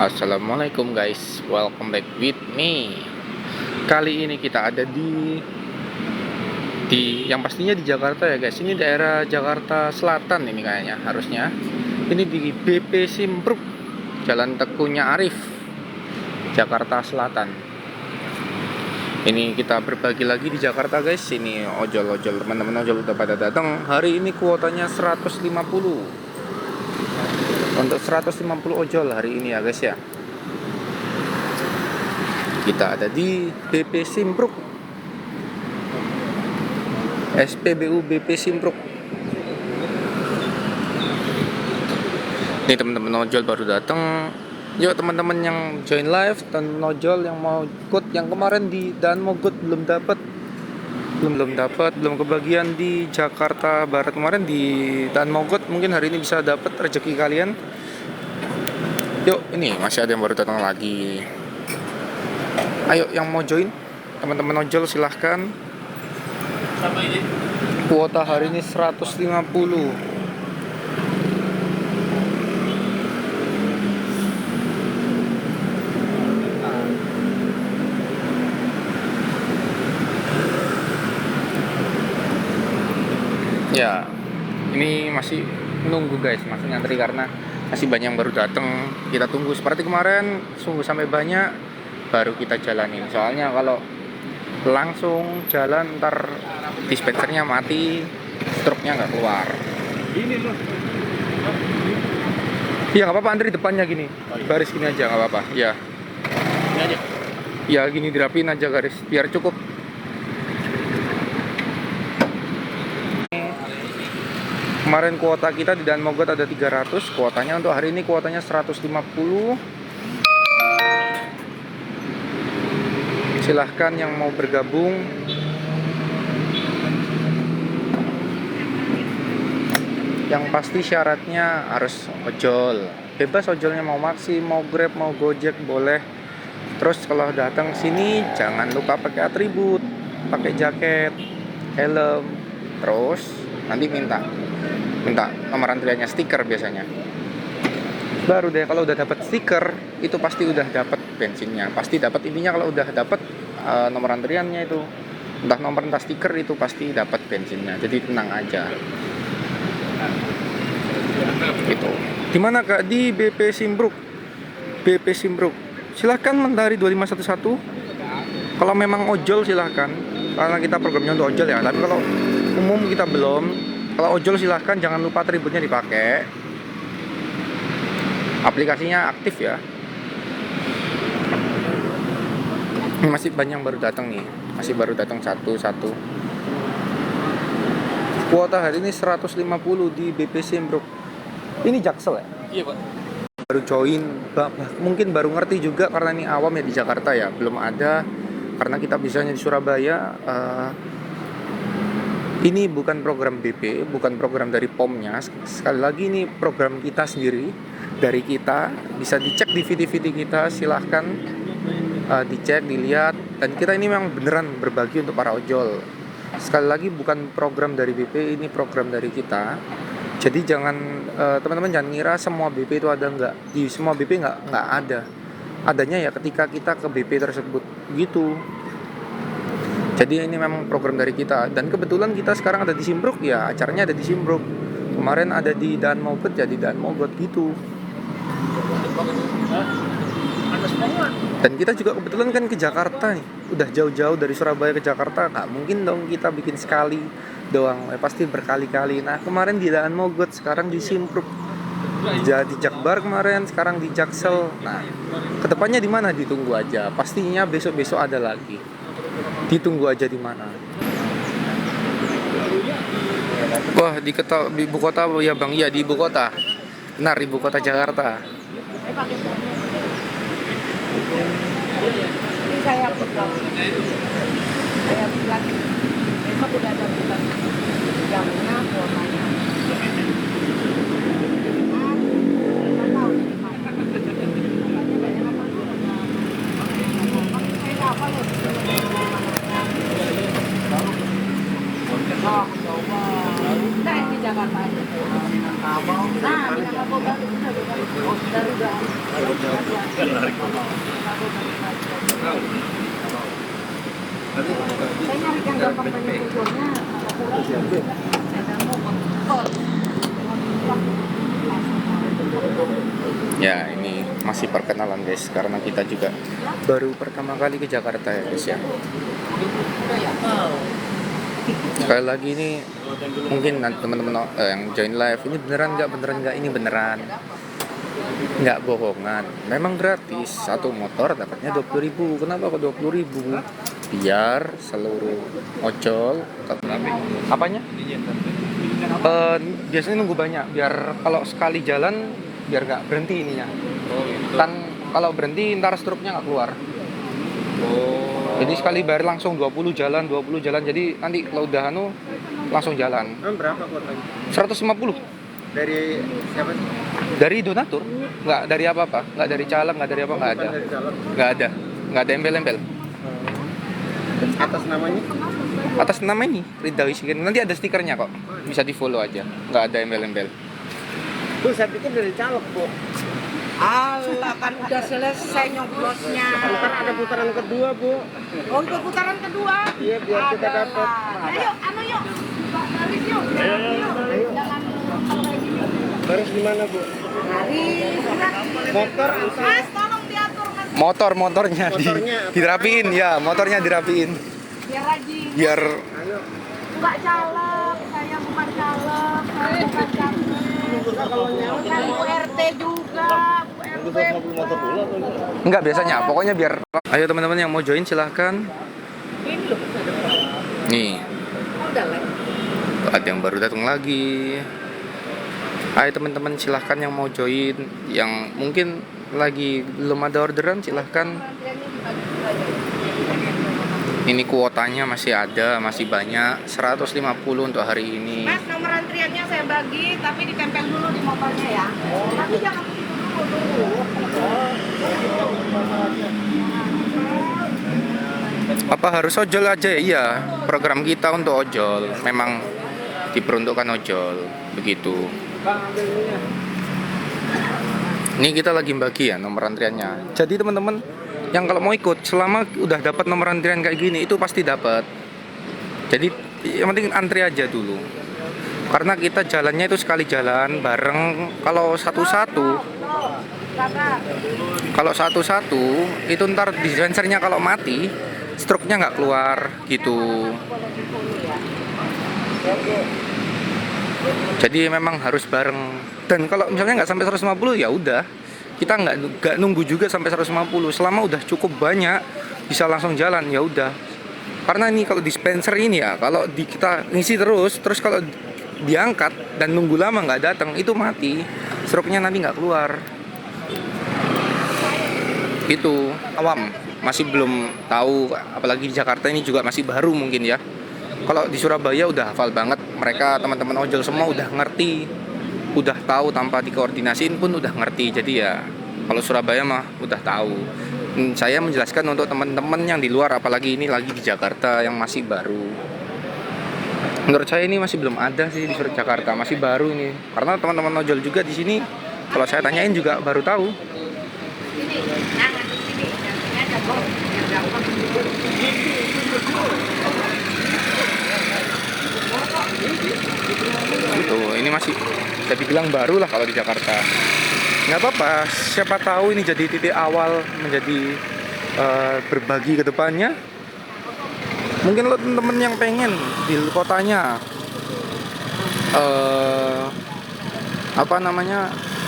Assalamualaikum guys, welcome back with me. Kali ini kita ada di yang pastinya di Jakarta ya guys. Ini daerah Jakarta Selatan ini kayaknya harusnya. Ini di BP Simpruk, Jalan Tekunya Arif, Jakarta Selatan. Ini kita berbagi lagi di Jakarta guys. Ini ojol-ojol, teman-teman ojol udah pada datang. Hari ini kuotanya 150. Untuk 150 ojol hari ini ya guys ya. Kita ada di BP Simpruk, SPBU BP Simpruk. Ini teman-teman ojol baru datang. Yuk teman-teman yang join live dan ojol yang mau ikut, yang kemarin di Dan Mogot belum kebagian di Jakarta Barat kemarin di Dan Mogot, mungkin hari ini bisa dapat rezeki kalian. Yuk, ini masih ada yang baru datang lagi. Ayo yang mau join, teman-teman ojol silahkan. Kuota hari ini 150. Ya, ini masih menunggu guys, masih ngantri karena masih banyak yang baru datang. Kita tunggu seperti kemarin, tunggu sampai banyak baru kita jalanin. Soalnya kalau langsung jalan ntar dispensernya mati, struknya nggak keluar. Ini loh. Iya nggak apa-apa, antri depannya gini, garis gini aja nggak apa-apa. Ya. Ini aja. Ya gini dirapin aja garis, biar cukup. Kemarin kuota kita di Dan Mogot ada 300, kuotanya untuk hari ini kuotanya 150. Silahkan yang mau bergabung. Yang pasti syaratnya harus ojol. Bebas ojolnya, mau Maxi, mau Grab, mau Gojek boleh. Terus kalau datang sini jangan lupa pakai atribut, pakai jaket, helm. Terus nanti minta nomor antriannya, stiker biasanya. Baru deh kalau udah dapat stiker itu pasti udah dapat bensinnya, pasti dapat. Intinya kalau udah dapat nomor antriannya itu, entah stiker, itu pasti dapat bensinnya. Jadi tenang aja. Gitu. Dimana kak? Di BP Simpruk. BP Simpruk. Silahkan Mentari 2511. Kalau memang ojol silahkan, karena kita programnya untuk ojol ya. Tapi kalau umum kita belum. Kalau ojol silahkan, jangan lupa atributnya dipakai. Aplikasinya aktif ya. Ini masih banyak yang baru datang nih. Masih baru datang satu-satu. Kuota hari ini 150 di BP Simpruk. Ini Jaksel ya? Iya Pak. Baru join, mungkin baru ngerti juga karena ini awam ya di Jakarta ya. Belum ada, karena kita bisanya di Surabaya. Ini bukan program BP, bukan program dari POM-nya. Sekali lagi ini program kita sendiri, dari kita. Bisa dicek di video-video kita, silahkan dicek, dilihat. Dan kita ini memang beneran berbagi untuk para ojol. Sekali lagi bukan program dari BP, ini program dari kita. Jadi jangan teman-teman jangan ngira semua BP itu ada, enggak. Di semua BP enggak ada. Adanya ya ketika kita ke BP tersebut gitu. Jadi ini memang program dari kita. Dan kebetulan kita sekarang ada di Simpruk ya, acaranya ada di Simpruk. Kemarin ada di Dan Mogot ya, di Dan Mogot gitu. Dan kita juga kebetulan kan ke Jakarta nih. Udah jauh-jauh dari Surabaya ke Jakarta. Nggak mungkin dong kita bikin sekali doang, pasti berkali-kali. Nah kemarin di Dan Mogot, sekarang di Simpruk. Di Jakbar kemarin, sekarang di Jaksel. Nah kedepannya di mana ditunggu aja. Pastinya besok-besok ada lagi. Ditunggu aja di mana. Wah, di ibu kota ya Bang? Iya, di ibu kota. Benar, ibu kota Jakarta. Saya bilang besok udah ada bulan jamnya, kuotanya. Nah, di Jakarta Nah, Minangkabau baru saya nyari yang gampang banyak tujuannya. Ya, ini masih perkenalan guys, karena kita juga baru pertama kali ke Jakarta ya guys ya. Sekali lagi ini mungkin nanti teman-teman yang join live, ini beneran nggak, ini beneran nggak bohongan, memang gratis. Satu motor dapatnya 20.000. Kenapa kok 20.000? Biar seluruh ojol apanya biasanya nunggu banyak, biar kalau sekali jalan biar nggak berhenti ininya. Kan kalau berhenti ntar struknya nggak keluar. Jadi sekali bayar langsung 20 jalan. Jadi nanti kalau udah langsung jalan. Berapa kuotanya? 150 Dari siapa? dari donatur, nggak dari apa-apa, nggak dari caleg, nggak dari apa, nggak ada. Dari calon. Nggak ada embel-embel. Atas namanya? Atas nama ini Ridha Wiskin. Nanti ada stikernya kok, bisa di follow aja, nggak ada embel-embel. Bu, saya pikir dari caleg, Bu. Allah, kan udah selesai nyoblosnya. Ntar ada putaran kedua, Bu. Oh, itu putaran kedua. Iya, biar kita dapat. Ayo, yuk. Pak Garis yuk. Ayo. Jangan kayak gini. Harus gimana, Bu? Garis. Motor atau Mas, tolong diatur Mas. Motornya Motornya apa? dirapiin ya, motornya dirapiin Biar rajin. biar ayo. Enggak caleg, saya bukan caleg, saya bukan caleg. Bukan Bu RT juga, Bu RT. nggak biasanya. Pokoknya biar. Ayo teman-teman yang mau join silahkan. Ini loh. Nih, Udah lah. ada yang baru datang lagi. Ayo teman-teman silahkan yang mau join, yang mungkin lagi belum ada orderan silahkan. Ini kuotanya masih ada, masih banyak, 150 untuk hari ini. Mas, nomor antriannya saya bagi, tapi ditempel dulu di motornya ya. Tapi jangan begitu dulu. Apa harus ojol aja? Iya, program kita untuk ojol, memang diperuntukkan ojol, begitu. Ini kita lagi bagi ya nomor antriannya. Jadi teman-teman yang kalau mau ikut, selama udah dapat nomor antrian kayak gini, itu pasti dapat. Jadi yang penting antri aja dulu. Karena kita jalannya itu sekali jalan bareng. Kalau satu-satu itu ntar dispensernya kalau mati, struknya nggak keluar gitu. Jadi memang harus bareng. Dan kalau misalnya nggak sampai 150 ya udah, kita nggak nunggu juga sampai 150. Selama udah cukup banyak bisa langsung jalan ya udah. Karena ini kalau dispenser ini ya, kalau kita ngisi terus kalau diangkat dan nunggu lama nggak datang itu mati, struknya nanti nggak keluar. Itu awam masih belum tahu, apalagi di Jakarta ini juga masih baru mungkin ya. Kalau di Surabaya udah hafal banget, mereka teman-teman ojol semua udah ngerti, udah tahu tanpa dikoordinasiin pun udah ngerti. Jadi ya kalau Surabaya mah udah tahu. Saya menjelaskan untuk teman-teman yang di luar, apalagi ini lagi di Jakarta yang masih baru. Menurut saya ini masih belum ada sih di Jakarta, masih baru ini. Karena teman-teman ojol juga di sini, kalau saya tanyain juga baru tahu. Gitu, ini masih bisa dibilang baru lah kalau di Jakarta. Nggak apa-apa, siapa tahu ini jadi titik awal menjadi berbagi ke depannya. Mungkin lo temen-temen yang pengen di kotanya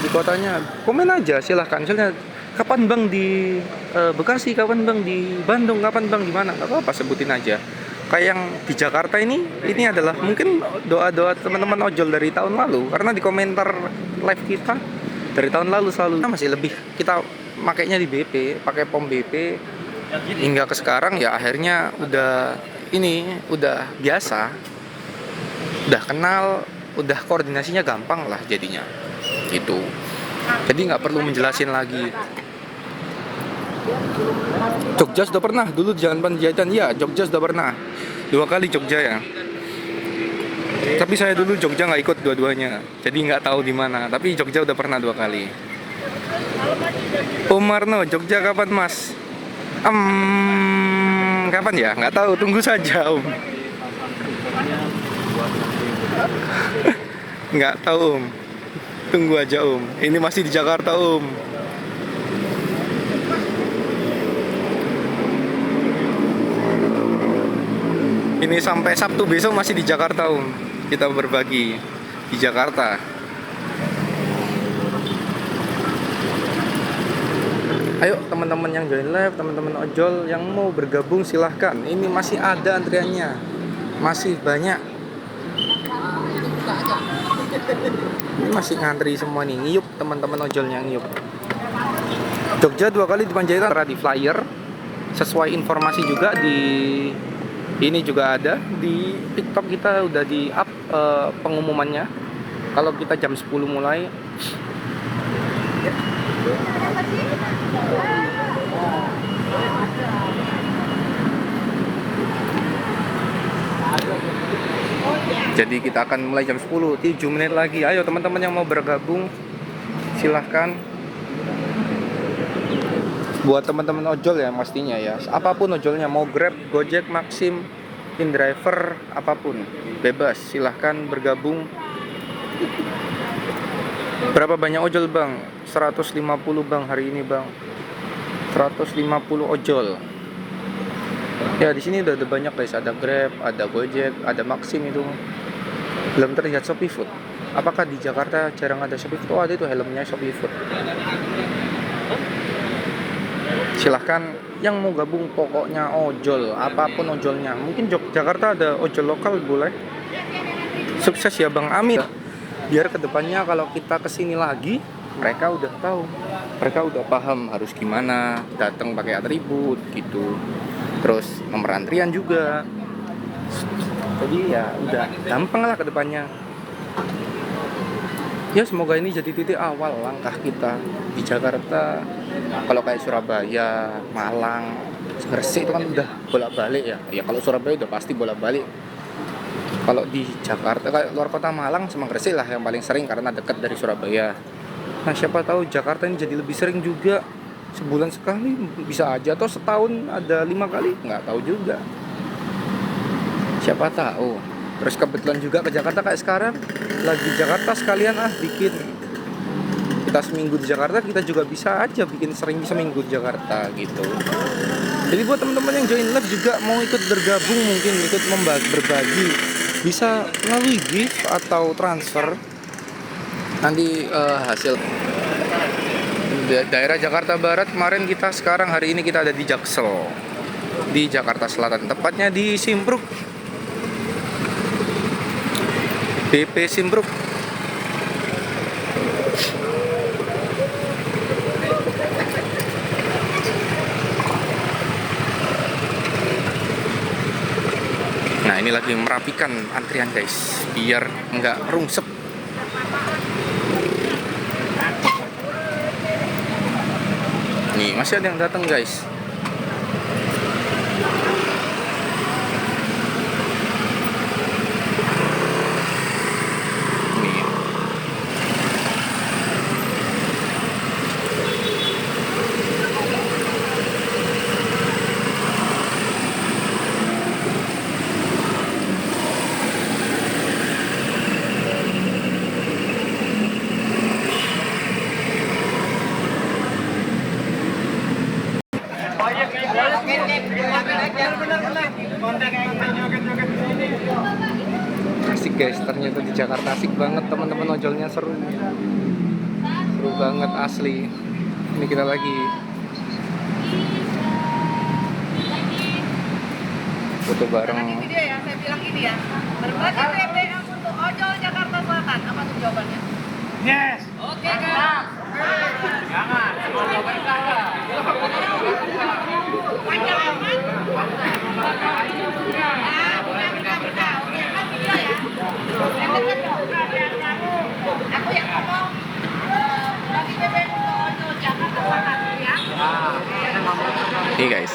di kotanya komen aja silahkan. Misalnya kapan bang di Bekasi, kapan bang di Bandung, kapan bang di mana, nggak apa-apa sebutin aja. Kayak yang di Jakarta ini adalah mungkin doa-doa teman-teman ojol dari tahun lalu, karena di komentar live kita dari tahun lalu selalu masih lebih kita makainya di BP, pakai pom BP hingga ke sekarang ya akhirnya udah biasa, udah kenal, udah koordinasinya gampang lah jadinya gitu. Jadi nggak perlu menjelasin lagi. Jogja sudah pernah dulu di Jalan Panjaitan, ya Jogja sudah pernah 2 kali Jogja ya. Tapi saya dulu Jogja nggak ikut dua-duanya, jadi nggak tahu di mana. Tapi Jogja udah pernah 2 kali. Umarno, Jogja kapan Mas? Kapan ya? Nggak tahu, tunggu saja Om. Nggak tahu Om, tunggu aja Om. Ini masih di Jakarta Om. Ini sampai Sabtu besok masih di Jakarta Om. Kita berbagi di Jakarta. Ayo teman-teman yang join live, teman-teman ojol yang mau bergabung silahkan. Ini masih ada antriannya, masih banyak. Ini masih ngantri semua nih. Ngiyup teman-teman ojolnya, ngiyup. Jogja 2 kali di Panjaitan, di flyer. Sesuai informasi juga di ini juga ada di TikTok, kita udah di up pengumumannya. Kalau kita jam 10 mulai. Jadi kita akan mulai jam 10, 7 menit lagi. Ayo teman-teman yang mau bergabung silahkan. Buat teman-teman ojol ya pastinya ya, apapun ojolnya, mau Grab, Gojek, Maxim, InDriver, apapun bebas, silahkan bergabung. Berapa banyak ojol Bang? 150 Bang hari ini Bang, 150 ojol. Ya di sini udah ada banyak guys, ada Grab, ada Gojek, ada Maxim itu. Belum terlihat Shopee Food. Apakah di Jakarta jarang ada Shopee Food? Oh ada itu helmnya Shopee Food. Silahkan yang mau gabung, pokoknya ojol, apapun ojolnya. Mungkin Jakarta ada ojol lokal boleh. Sukses ya Bang, amin. Biar kedepannya kalau kita kesini lagi, mereka udah tahu, mereka udah paham harus gimana datang pakai atribut gitu. Terus nomor antrian juga. Jadi ya udah gampang lah kedepannya. Ya semoga ini jadi titik awal langkah kita di Jakarta. Kalau kayak Surabaya, Malang, Gresik itu kan udah bolak-balik ya. Ya kalau Surabaya udah pasti bolak-balik. Kalau di Jakarta, kayak luar kota Malang sama Gresik lah yang paling sering karena dekat dari Surabaya. Nah siapa tahu Jakarta ini jadi lebih sering juga. Sebulan sekali bisa aja, atau setahun ada 5 kali, nggak tahu juga. Siapa tahu. Terus kebetulan juga ke Jakarta kayak sekarang lagi Jakarta sekalian bikin. Kita seminggu di Jakarta, kita juga bisa aja bikin sering seminggu di Jakarta gitu. Jadi buat teman-teman yang join live juga mau ikut bergabung, mungkin ikut berbagi, bisa melalui gift atau transfer. Nanti hasil daerah Jakarta Barat kemarin kita, sekarang hari ini kita ada di Jaksel, di Jakarta Selatan, tepatnya di Simpruk, BP Simpruk. Nah ini lagi merapikan antrian guys, biar nggak rungsep. Nih masih ada yang datang guys. Nih. Asik guys, ternyata di Jakarta asik banget teman-teman, ojolnya seru banget asli. Ini kita lagi foto bareng. Video ya, saya bilang ini ya, berbagi BBM untuk ojol Jakarta Selatan. Apa tuh jawabannya? Yes. Oke kan? Jangan. Semua jawaban salah. Panjang aman? Benar. Oke, kan video ya? Aku yang ngomong bagi BBM untuk ojol Jakarta Selatan ya. Nih guys,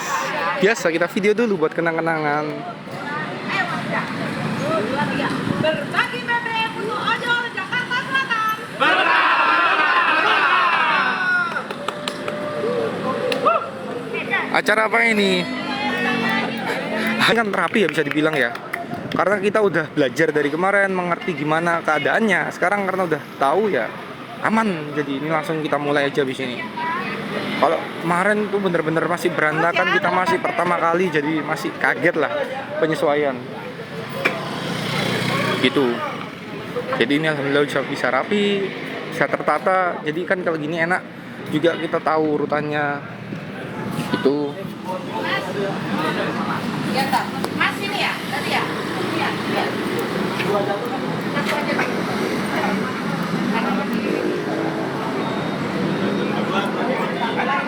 biasa kita video dulu buat kenang-kenangan. Ayo Mas ya. Berbagi Acara apa ini? Kan rapi ya bisa dibilang ya. Karena kita udah belajar dari kemarin, mengerti gimana keadaannya. Sekarang karena udah tahu ya aman. Jadi ini langsung kita mulai aja di sini. Kalau kemarin tuh bener-bener masih berantakan, kita masih pertama kali, jadi masih kaget lah penyesuaian. Gitu. Jadi ini alhamdulillah bisa rapi, bisa tertata. Jadi kan kalau gini enak juga, kita tahu urutannya. Itu. Ya, tak. Mas ini ya, tadi ya. Iya, iya.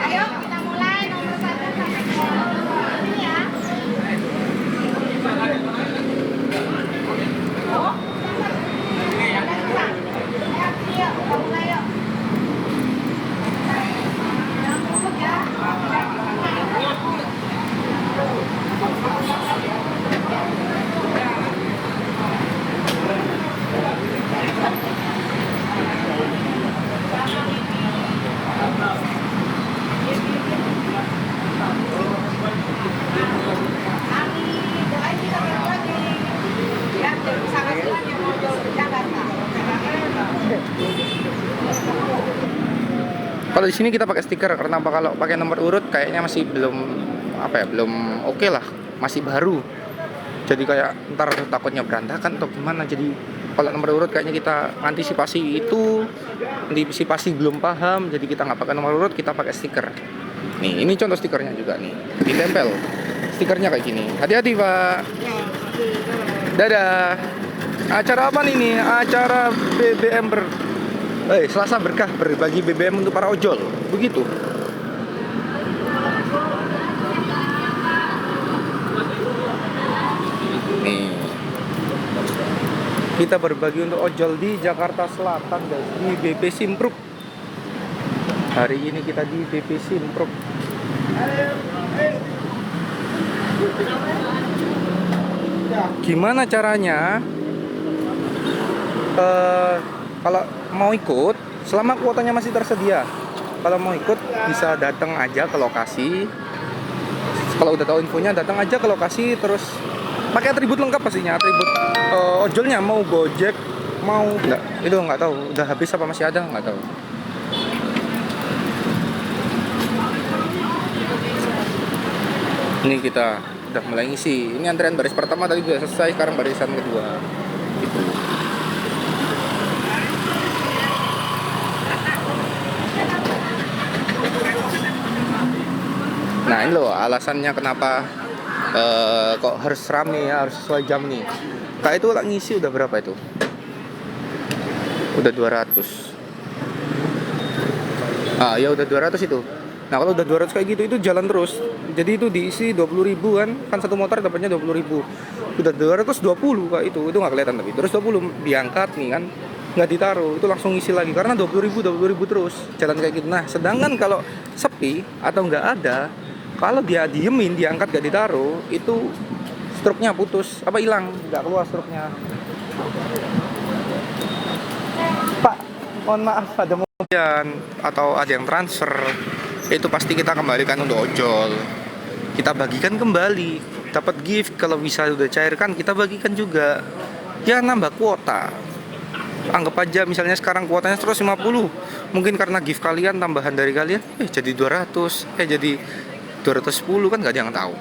Ayo kita mulai nomor 1 sampai 10 ini ya. Oh, ayo, mulai yuk. Kalau di sini kita pakai stiker, karena apa, kalau pakai nomor urut kayaknya masih belum belum oke lah, masih baru. Jadi kayak ntar takutnya berantakan atau gimana. Jadi kalau nomor urut kayaknya kita antisipasi belum paham. Jadi kita nggak pakai nomor urut, kita pakai stiker. Nih, ini contoh stikernya juga nih, ditempel. Stikernya kayak gini. Hati-hati Pak. Dadah. Acara apa nih? Acara BBM Selasa Berkah, berbagi BBM untuk para ojol. Begitu. Nih. Kita berbagi untuk ojol di Jakarta Selatan, guys, di BP Simpruk. Hari ini kita di BP Simpruk. Gimana caranya? Kalau mau ikut, selama kuotanya masih tersedia, kalau mau ikut bisa datang aja ke lokasi. Kalau udah tahu infonya, datang aja ke lokasi, terus pakai atribut lengkap pastinya, atribut ojolnya, mau Gojek, mau enggak, itu nggak tahu, udah habis apa masih ada nggak tahu. Ini kita udah mulai ngisi. Ini antrean baris pertama tadi sudah selesai, sekarang barisan kedua. Gitu. Nah ini loh alasannya kenapa kok harus rame ya, harus sesuai jam nih. Kak itu lah ngisi udah berapa itu? Udah 200. Ah ya udah 200 itu. Nah kalau udah 200 kayak gitu itu jalan terus. Jadi itu diisi 20.000 kan satu motor dapatnya 20.000. Udah 220 Kak itu nggak kelihatan tapi. Terus 20 diangkat nih kan, nggak ditaruh, itu langsung isi lagi karena 20.000 terus jalan kayak gitu. Nah sedangkan kalau sepi atau nggak ada, kalau dia diemin, diangkat gak ditaruh, itu struknya putus, hilang, nggak keluar struknya. Pak, mohon maaf, ada mobilan atau ada yang transfer, itu pasti kita kembalikan untuk ojol. Kita bagikan kembali, dapat gift, kalau bisa udah cairkan, kita bagikan juga. Ya nambah kuota. Anggap aja misalnya sekarang kuotanya 150, mungkin karena gift kalian, tambahan dari kalian, jadi 200, jadi 210 kan gak ada yang tahu.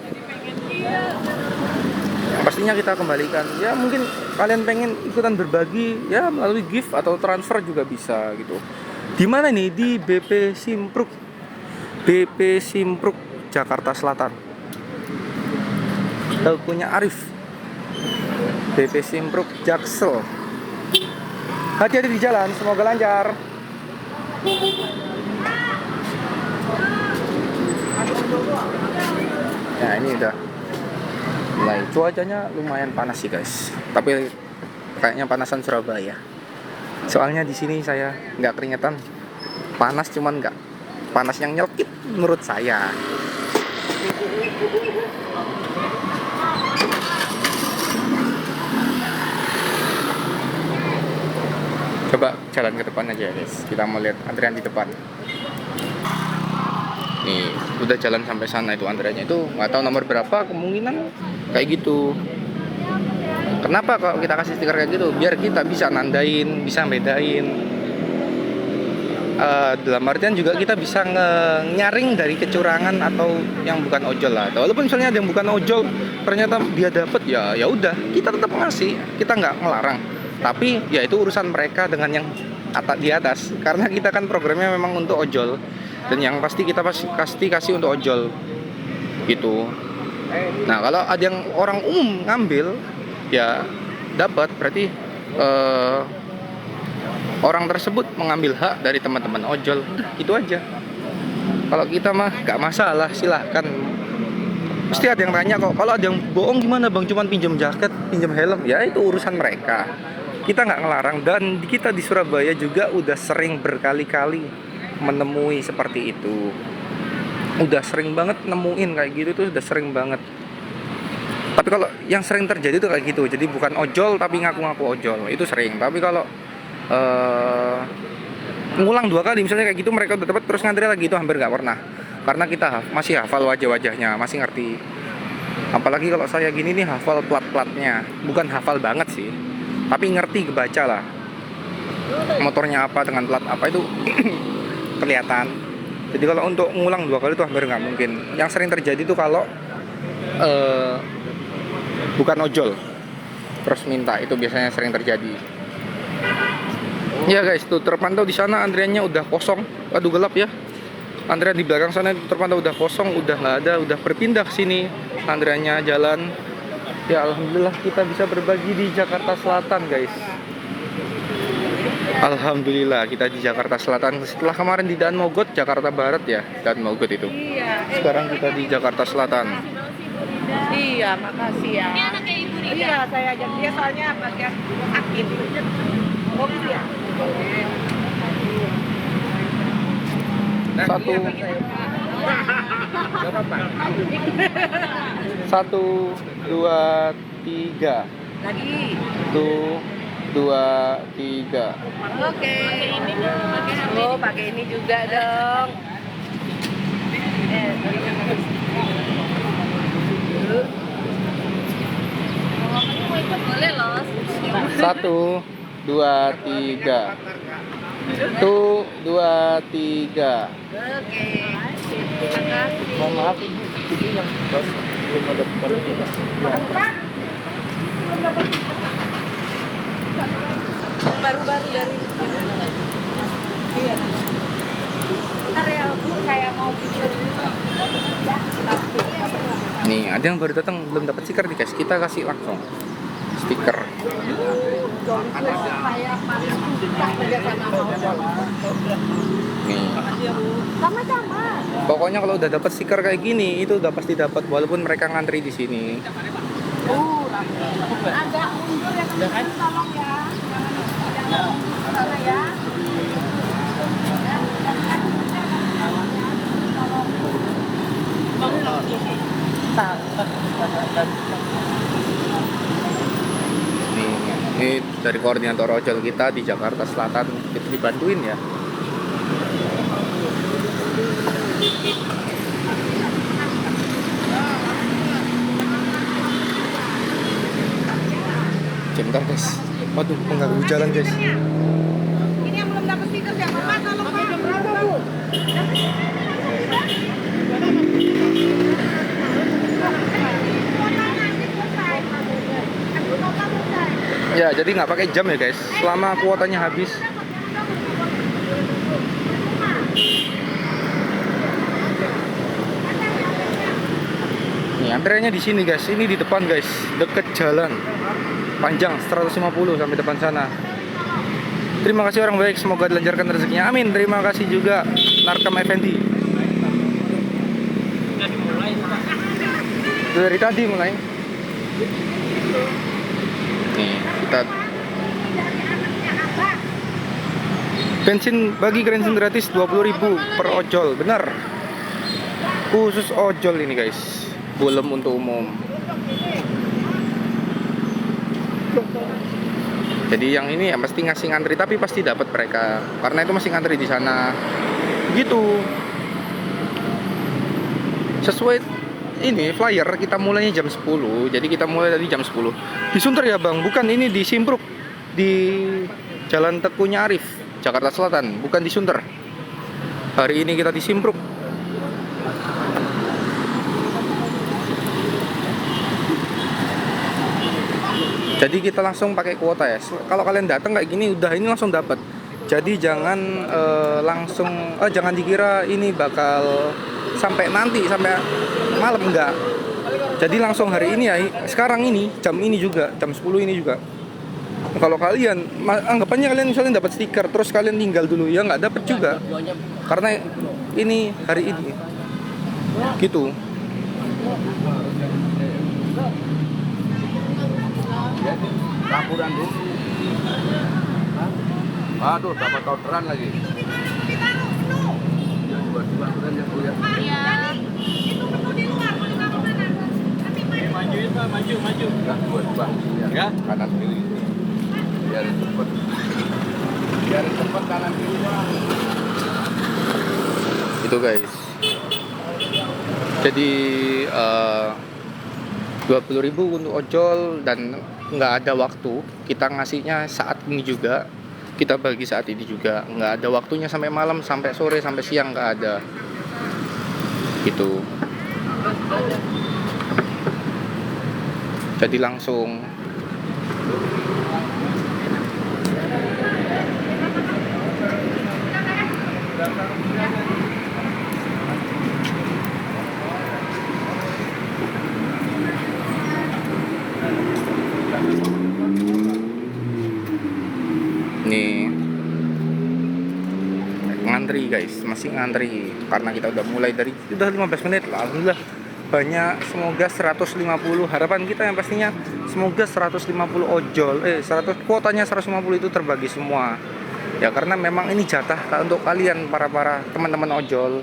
Pastinya kita kembalikan. Ya mungkin kalian pengen ikutan berbagi ya melalui gift atau transfer juga bisa gitu. Di mana nih? Di BP Simpruk. BP Simpruk Jakarta Selatan. Punya Arif. BP Simpruk Jaksel. Hati-hati di jalan, semoga lancar. Nah ini udah mulai, cuacanya lumayan panas sih guys, tapi kayaknya panasan Surabaya. Soalnya di sini saya nggak keringetan, panas cuman nggak panas yang nyelkit menurut saya. Coba jalan ke depan aja guys, kita mau lihat antrian di depan. Nih udah jalan sampai sana itu antreannya itu nggak tahu nomor berapa, kemungkinan kayak gitu. Kenapa kalau kita kasih stiker kayak gitu? Biar kita bisa nandain, bisa bedain. Dalam artian juga kita bisa nyaring dari kecurangan atau yang bukan ojol lah. Walaupun misalnya ada yang bukan ojol ternyata dia dapat, ya udah kita tetap ngasih, kita nggak ngelarang. Tapi ya itu urusan mereka dengan yang di atas, karena kita kan programnya memang untuk ojol, dan yang pasti kita pasti kasih untuk ojol gitu. Nah kalau ada yang orang umum ngambil ya dapat, berarti orang tersebut mengambil hak dari teman-teman ojol. Itu aja. Kalau kita mah gak masalah, silahkan. Pasti ada yang tanya kok, kalau ada yang bohong gimana bang, cuman pinjam jaket, pinjam helm, ya itu urusan mereka. Kita nggak ngelarang, dan kita di Surabaya juga udah sering berkali-kali menemui seperti itu. Udah sering banget nemuin kayak gitu tuh, udah sering banget. Tapi kalau yang sering terjadi tuh kayak gitu, jadi bukan ojol tapi ngaku-ngaku ojol, itu sering. Tapi kalau ngulang 2 kali misalnya kayak gitu, mereka udah dapat terus ngantri lagi, itu hampir nggak pernah, karena kita masih hafal wajah-wajahnya, masih ngerti. Apalagi kalau saya gini nih, hafal plat-platnya, bukan hafal banget sih, tapi ngerti, kebaca lah motornya apa dengan plat apa itu kelihatan. Jadi kalau untuk ngulang 2 kali itu hampir nggak mungkin. Yang sering terjadi tuh kalau bukan ojol terus minta, itu biasanya sering terjadi. Ya guys, tuh terpantau di sana antriannya udah kosong. Aduh gelap ya. Antrian di belakang sana terpantau udah kosong, udah nggak ada, udah berpindah ke sini antriannya jalan. Ya alhamdulillah kita bisa berbagi di Jakarta Selatan guys. Alhamdulillah kita di Jakarta Selatan. Setelah kemarin di Daan Mogot, Jakarta Barat ya, Daan Mogot itu. Sekarang kita di Jakarta Selatan. Iya, makasih ya. Iya, saya ajak dia soalnya bagian sakit. Oh iya. Satu, dua, tiga. Lagi. 1, 2, 3. Oke. Oh, pakai ini juga dong. Boleh loh. 1, 2, 3. 1, 2, 3. Oke. Terima kasih. Mohon maaf, ini yang belum ada kualitas. Baru-baru dari iya. Ntar ya Bu, saya mau bikin Nih, ada yang baru datang belum dapat stiker nih guys. Kita kasih langsung stiker. saya paling suka kerja sama Nih. sama-sama. Pokoknya kalau udah dapat stiker kayak gini, itu udah pasti dapat walaupun mereka ngantri di sini. Agak mundur ya teman-teman, tolong ya. Jangan sana ya. Ini dari koordinator ojol kita di Jakarta Selatan, kita dibantuin ya. Bentar guys, waduh mengganggu jalan guys. Ini yang belum dapat stiker siapa Pak? Tolong Pak. Berapa Bu? Ya jadi nggak pakai jam ya guys, selama kuotanya habis. Nih antriannya di sini guys, ini di depan guys, deket jalan. Panjang 150 sampai depan sana. Terima kasih orang baik, semoga dilancarkan rezekinya. Amin. Terima kasih juga Narkam Effendi. Itu dari tadi mulai. Nih, kita bensin gratis 20.000 per ojol, benar. Khusus ojol ini guys, belum untuk umum. Jadi yang ini ya pasti ngasih ngantri, tapi pasti dapat mereka karena itu masih ngantri di sana. Gitu. sesuai ini flyer kita mulainya jam 10. Jadi kita mulai dari jam 10 di Sunter ya Bang, bukan ini di Simpruk, di Jalan Tekunya Arif, Jakarta Selatan, bukan di Sunter. Hari ini kita di Simpruk. Jadi kita langsung pakai kuota ya. Kalau kalian datang kayak gini udah ini langsung dapat. Jadi jangan jangan dikira ini bakal sampai nanti sampai malam, enggak. Jadi langsung hari ini ya, sekarang ini jam ini juga, jam 10 ini juga. Kalau kalian anggapannya kalian misalnya dapat stiker terus kalian tinggal dulu, ya nggak dapat juga. Karena ini hari ini. Gitu. Campuran dulu. Aduh, dapat orderan lagi. Campuran yang bu ya. Iya. Itu menu di luar, mau dibawa mana? Nanti Majuin Pak, maju. Enggak, dua. Ya. Kanan kiri. Biar cepet. Biar cepet kanan kiri. Itu guys. Jadi 20.000 untuk ojol dan nggak ada waktu, kita ngasihnya saat ini juga, kita bagi saat ini juga, nggak ada waktunya sampai malam, sampai sore, sampai siang, nggak ada gitu. Jadi langsung nih ngantri guys, masih ngantri karena kita udah mulai dari udah 15 menit lah. Alhamdulillah banyak, semoga 150, harapan kita yang pastinya semoga 150 ojol 100 kuotanya 150 itu terbagi semua ya, karena memang ini jatah untuk kalian para teman-teman ojol.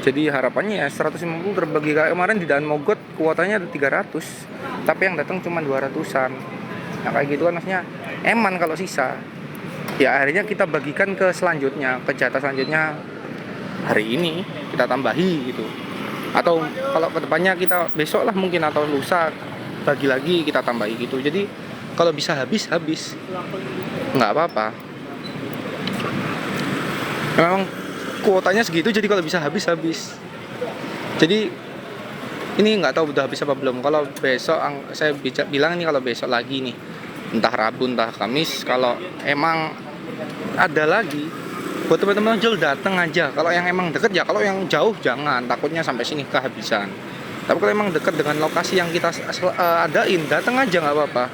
Jadi harapannya ya 150 terbagi. Kayak kemarin di Daan Mogot kuotanya ada 300 tapi yang datang cuma 200-an. Nah kayak gitu kan maksudnya eman kalau sisa. Ya akhirnya kita bagikan ke selanjutnya, ke jatah selanjutnya hari ini kita tambahi gitu. Atau kalau kedepannya kita besok lah mungkin atau lusa bagi lagi kita tambahi gitu. Jadi kalau bisa habis nggak apa-apa. Memang kuotanya segitu, jadi kalau bisa habis. Jadi ini nggak tahu udah habis apa belum. Kalau besok saya bilang ini kalau besok lagi nih, entah Rabu entah Kamis, kalau emang ada lagi buat teman-teman ojol datang aja. Kalau yang emang deket ya, kalau yang jauh jangan, takutnya sampai sini kehabisan. Tapi kalau emang deket dengan lokasi yang kita adain, datang aja nggak apa-apa.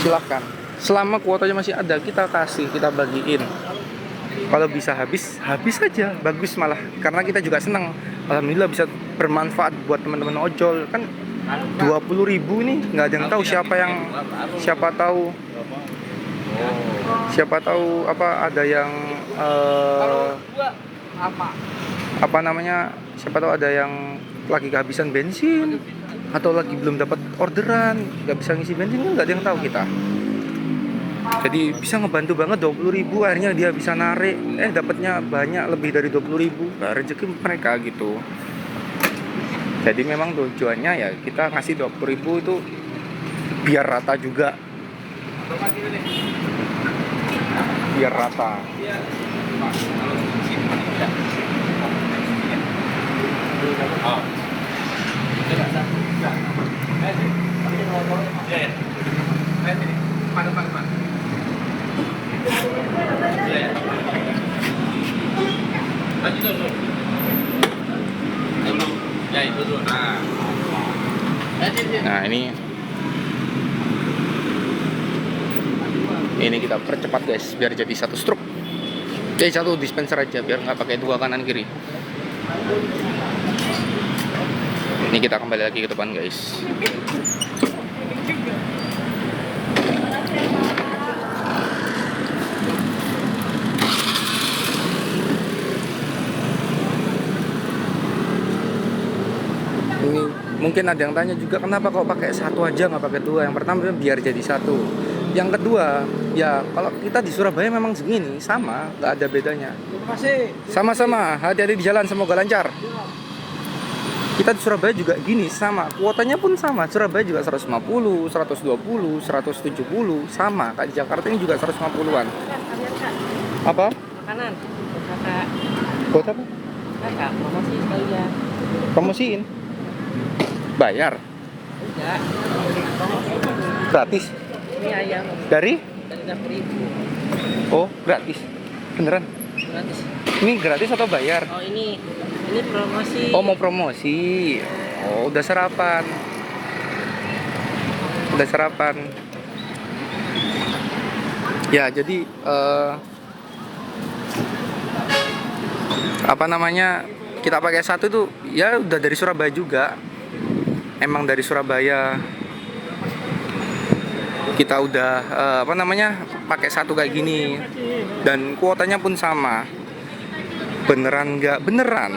Silahkan. Selama kuotanya masih ada, kita kasih, kita bagiin. Kalau bisa habis aja, bagus malah. Karena kita juga senang. Alhamdulillah bisa bermanfaat buat teman-teman ojol. Kan 20.000 nih, nggak ada yang tahu siapa tahu apa ada yang siapa tahu ada yang lagi kehabisan bensin atau lagi belum dapat orderan, nggak bisa ngisi bensin, kan nggak ada yang tahu kita. Jadi bisa ngebantu banget. 20.000 akhirnya dia bisa narik, dapatnya banyak, lebih dari 20.000. Nah, rezeki mereka gitu. Jadi memang tujuannya ya kita ngasih 20.000 itu biar rata juga, biar rata. Nah ini kita percepat guys biar jadi satu stroke. Jadi satu dispenser aja biar nggak pakai dua kanan kiri. Ini kita kembali lagi ke depan guys. Ini mungkin ada yang tanya juga kenapa kok pakai satu aja nggak pakai dua. Yang pertama biar jadi satu. Yang kedua, ya kalau kita di Surabaya memang segini, sama, nggak ada bedanya. Sama-sama, hati-hati di jalan, semoga lancar. Kita di Surabaya juga gini, sama, kuotanya pun sama. Surabaya juga 150, 120, 170, sama. Kayak di Jakarta ini juga 150-an. Apa? Makanan. Kakak. Kuota apa? Kakak promosi sekalian. Promosiin. Bayar. Enggak. Gratis. Ini ayam Dari? dari 6.000. Oh, gratis. Beneran? Gratis. Ini gratis atau bayar? Oh ini promosi. Oh, mau promosi. Oh, udah sarapan. Udah sarapan. Ya, jadi apa namanya? Kita pakai satu tuh ya udah dari Surabaya juga. Emang dari Surabaya. Kita udah apa namanya? Pakai satu kayak gini. Dan kuotanya pun sama. Beneran nggak? Beneran.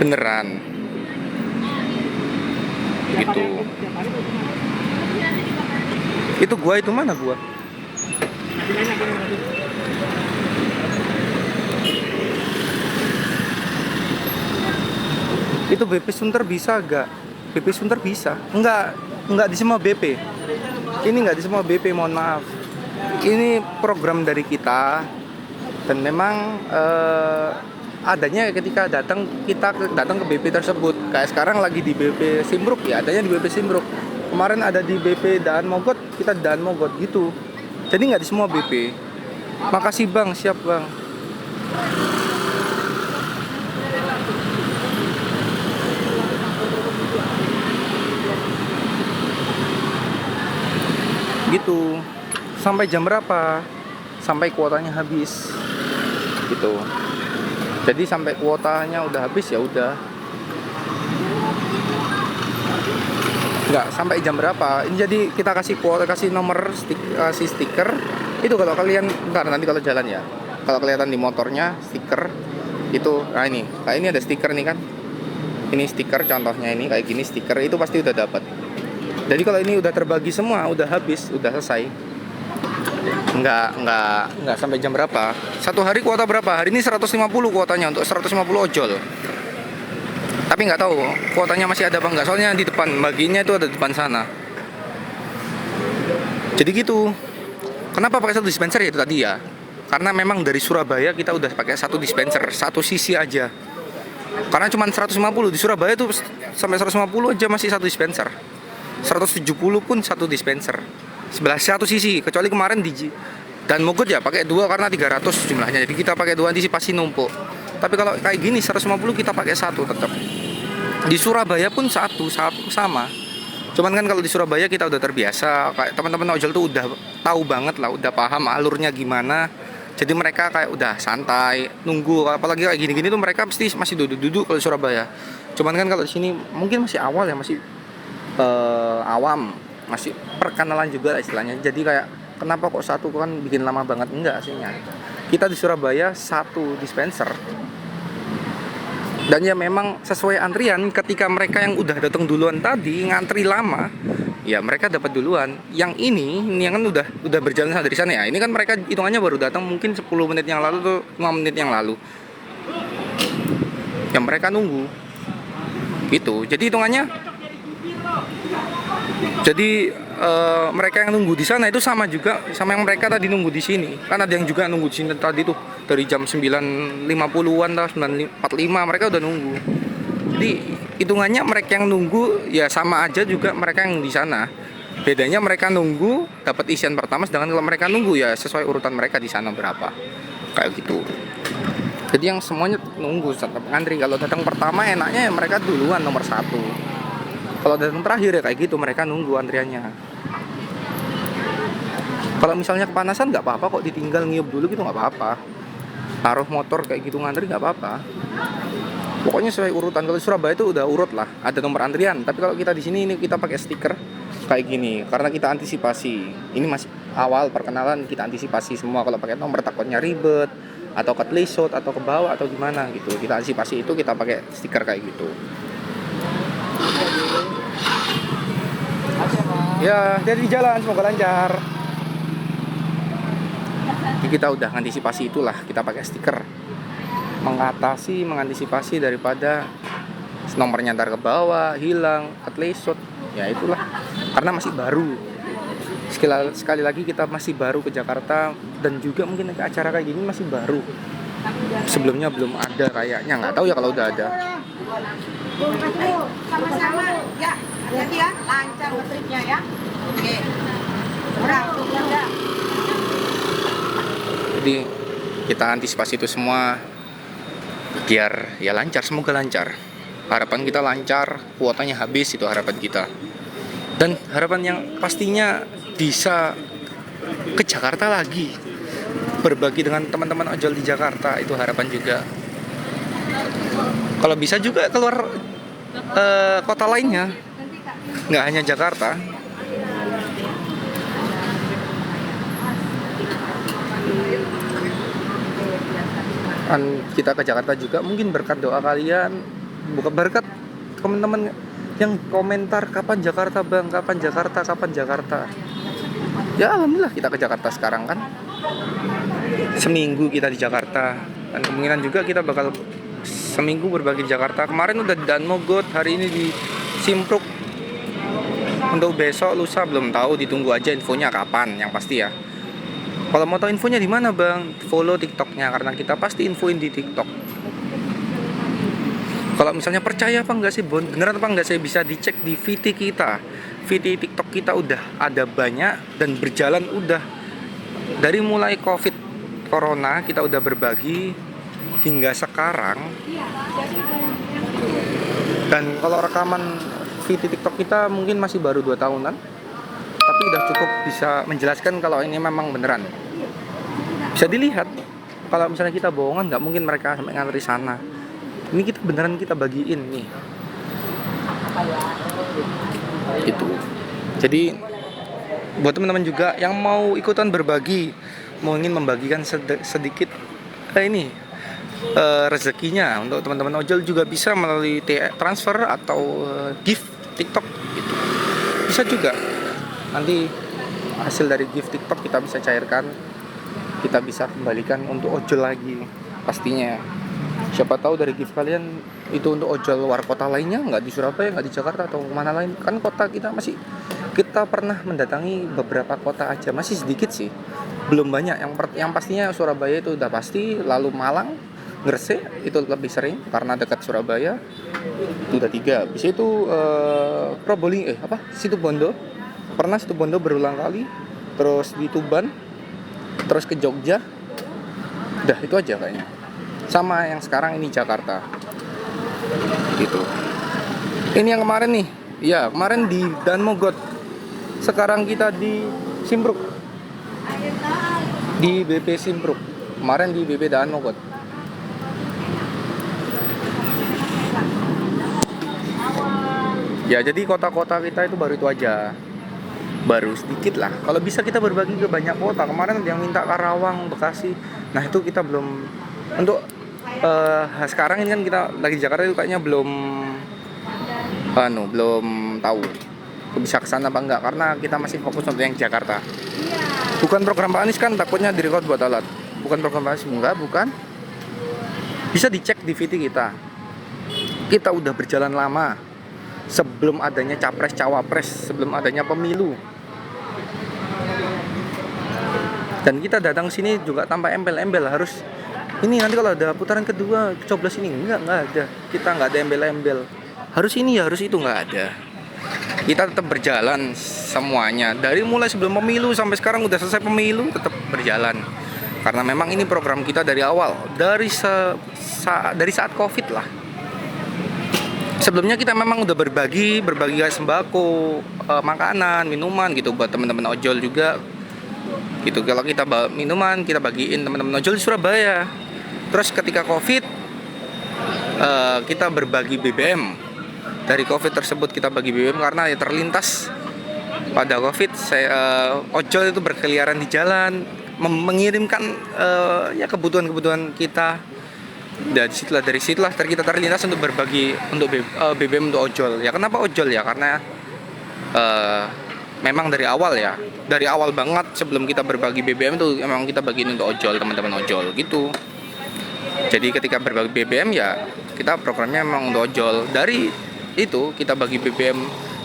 Beneran. Gitu. Itu gua, itu mana gua? Itu BP Sunter bisa gak? BP Sunter bisa. Enggak di semua BP. Ini enggak di semua BP, mohon maaf. Ini program dari kita. Dan memang adanya ketika kita datang ke BP tersebut. Kayak sekarang lagi di BP Simpruk, ya adanya di BP Simpruk. Kemarin ada di BP Daan Mogot, kita di Daan Mogot gitu. Jadi nggak di semua BP. Makasih bang, siap bang. Gitu. Sampai jam berapa? Sampai kuotanya habis. Gitu. Jadi sampai kuotanya udah habis ya udah. Nggak sampai jam berapa. Ini jadi kita kasih kuota, kasih nomor kasih stiker. Itu kalau kalian nanti kalau jalan ya. Kalau kelihatan di motornya stiker itu, nah ini, kayak ini ada stiker nih kan. Ini stiker contohnya ini kayak gini stiker itu pasti udah dapat. Jadi kalau ini udah terbagi semua, udah habis, udah selesai. Nggak sampai jam berapa. Satu hari kuota berapa? Hari ini 150 kuotanya untuk 150 ojol. Tapi nggak tahu kuotanya masih ada apa nggak. Soalnya di depan baginya itu ada di depan sana. Jadi gitu. Kenapa pakai satu dispenser ya itu tadi ya? Karena memang dari Surabaya kita udah pakai satu dispenser, satu sisi aja. Karena cuma 150 di Surabaya tuh sampai 150 aja masih satu dispenser. 170 pun satu dispenser. Sebelah satu sisi, kecuali kemarin di Dan Mogot ya pakai dua karena 300 jumlahnya. Jadi kita pakai dua antisipasi numpuk. Tapi kalau kayak gini 150 kita pakai satu tetap. Di Surabaya pun satu sama. Cuman kan kalau di Surabaya kita udah terbiasa, kayak teman-teman ojol tuh udah tahu banget lah, udah paham alurnya gimana. Jadi mereka kayak udah santai, nunggu. Apalagi kayak gini-gini tuh mereka pasti masih duduk-duduk kalau di Surabaya. Cuman kan kalau di sini mungkin masih awal ya, masih awam, masih perkenalan juga istilahnya. Jadi kayak kenapa kok satu kan bikin lama banget? Enggak sih. Kita di Surabaya satu dispenser. Dan ya memang sesuai antrian, ketika mereka yang udah datang duluan tadi ngantri lama, ya mereka dapat duluan. Yang ini yang kan udah berjalan dari sana ya. Ini kan mereka hitungannya baru datang mungkin 10 menit yang lalu tuh 5 menit yang lalu. Yang mereka nunggu. Gitu. Jadi hitungannya mereka yang nunggu di sana itu sama juga sama yang mereka tadi nunggu di sini. Kan ada yang juga nunggu di sini tadi tuh dari jam 9.50-an lah, 9.45 mereka udah nunggu. Jadi hitungannya mereka yang nunggu ya sama aja juga mereka yang di sana. Bedanya mereka nunggu dapat isian pertama, sedangkan kalau mereka nunggu ya sesuai urutan mereka di sana berapa. Kayak gitu. Jadi yang semuanya nunggu tetap ngantri. Kalau datang pertama enaknya ya mereka duluan nomor 1. Kalau datang terakhir ya kayak gitu, mereka nunggu antriannya. Kalau misalnya kepanasan nggak apa-apa kok, ditinggal ngiup dulu gitu nggak apa-apa. Taruh motor kayak gitu ngantri nggak apa-apa. Pokoknya sesuai urutan. Kalau di Surabaya itu udah urut lah, ada nomor antrian. Tapi kalau kita di sini ini kita pakai stiker kayak gini karena kita antisipasi. Ini masih awal perkenalan, kita antisipasi semua. Kalau pakai nomor takutnya ribet atau ketelisut atau ke bawah atau gimana gitu. Kita antisipasi itu, kita pakai stiker kayak gitu. Ya, jadi di jalan semoga lancar. Jadi kita udah antisipasi itulah, kita pakai stiker. Mengantisipasi daripada nomornya ntar ke bawah, hilang, ketlesot. Ya itulah. Karena masih baru. Sekali lagi kita masih baru ke Jakarta dan juga mungkin ke acara kayak gini masih baru. Sebelumnya belum ada kayaknya, nggak tahu ya kalau udah ada. Sama-sama. Ya, hati-hati ya. Lancar tripnya ya. Oke. Udah. Jadi kita antisipasi itu semua biar ya lancar, semoga lancar. Harapan kita lancar, kuotanya habis, itu harapan kita. Dan harapan yang pastinya bisa ke Jakarta lagi, berbagi dengan teman-teman ojol di Jakarta, itu harapan juga. Kalau bisa juga keluar kota lainnya, nggak hanya Jakarta. Kan kita ke Jakarta juga mungkin berkat doa kalian, bukan berkat teman-teman yang komentar kapan Jakarta bang, kapan Jakarta. Ya alhamdulillah kita ke Jakarta sekarang kan. Seminggu kita di Jakarta, dan kemungkinan juga kita bakal seminggu berbagi di Jakarta. Kemarin udah di Danmogot, hari ini di Simpruk. Untuk besok lusa belum tahu, ditunggu aja infonya kapan, yang pasti ya. Kalau mau tahu infonya di mana bang, follow TikToknya, karena kita pasti infoin di TikTok. Kalau misalnya percaya apa enggak sih, beneran apa enggak sih, bisa dicek di VT kita. VT TikTok kita udah ada banyak dan berjalan udah. Dari mulai COVID Corona kita udah berbagi hingga sekarang. Dan kalau rekaman VT TikTok kita mungkin masih baru 2 tahunan. Tapi udah cukup bisa menjelaskan kalau ini memang beneran. Bisa dilihat. Kalau misalnya kita bohongan nggak mungkin mereka sampai ngantri sana. Ini kita beneran kita bagiin nih. Gitu. Jadi buat teman-teman juga yang mau ikutan berbagi, mau ingin membagikan sedikit rezekinya untuk teman-teman ojol juga bisa melalui transfer atau gift TikTok gitu. Bisa juga. Nanti hasil dari gift TikTok kita bisa cairkan, kita bisa kembalikan untuk ojol lagi pastinya. Siapa tahu dari gift kalian itu untuk ojol luar kota lainnya, nggak di Surabaya, nggak di Jakarta atau mana lain. Kan kota kita pernah mendatangi beberapa kota aja, masih sedikit sih, belum banyak. Yang pastinya Surabaya itu udah pasti, lalu Malang, Gresik itu lebih sering karena dekat Surabaya, itu udah 3. Bisa itu Situbondo, pernah Situbondo berulang kali, terus di Tuban, terus ke Jogja, udah itu aja kayaknya. Sama yang sekarang ini Jakarta, gitu. Ini yang kemarin nih, ya kemarin di Danmogot, sekarang kita di Simpruk, di BP Simpruk, kemarin di BP Danmogot. Ya jadi kota-kota kita itu baru itu aja, baru sedikit lah. Kalau bisa kita berbagi ke banyak kota. Kemarin ada yang minta Karawang, Bekasi. Nah itu kita belum. Untuk sekarang ini kan kita lagi di Jakarta itu kayaknya belum tahu bisa kesana apa enggak, karena kita masih fokus untuk yang Jakarta. Bukan program Pak Anies kan, takutnya direkod buat alat. Bukan program Pak Anies, enggak, bukan. Bisa dicek di VT kita. Kita udah berjalan lama sebelum adanya capres cawapres, sebelum adanya pemilu. Dan kita datang sini juga tanpa embel-embel, harus ini nanti kalau ada putaran kedua coblos ini, enggak ada. Kita enggak ada embel-embel. Harus ini ya, harus itu, enggak ada. Kita tetap berjalan semuanya. Dari mulai sebelum pemilu sampai sekarang udah selesai pemilu tetap berjalan. Karena memang ini program kita dari awal, dari saat Covid lah. Sebelumnya kita memang udah berbagi sembako, makanan, minuman gitu buat teman-teman ojol juga. Gitu, kalau kita minuman kita bagiin teman-teman ojol di Surabaya. Terus ketika Covid kita berbagi BBM. Dari Covid tersebut kita bagi BBM karena ya terlintas pada Covid ojol itu berkeliaran di jalan mengirimkan ya kebutuhan kita. Dari situlah kita terlintas untuk berbagi untuk BBM untuk ojol. Ya kenapa ojol ya? Karena memang dari awal ya, dari awal banget sebelum kita berbagi BBM tuh emang kita bagiin untuk ojol, teman-teman ojol gitu. Jadi ketika berbagi BBM ya kita programnya memang untuk ojol. Dari itu kita bagi BBM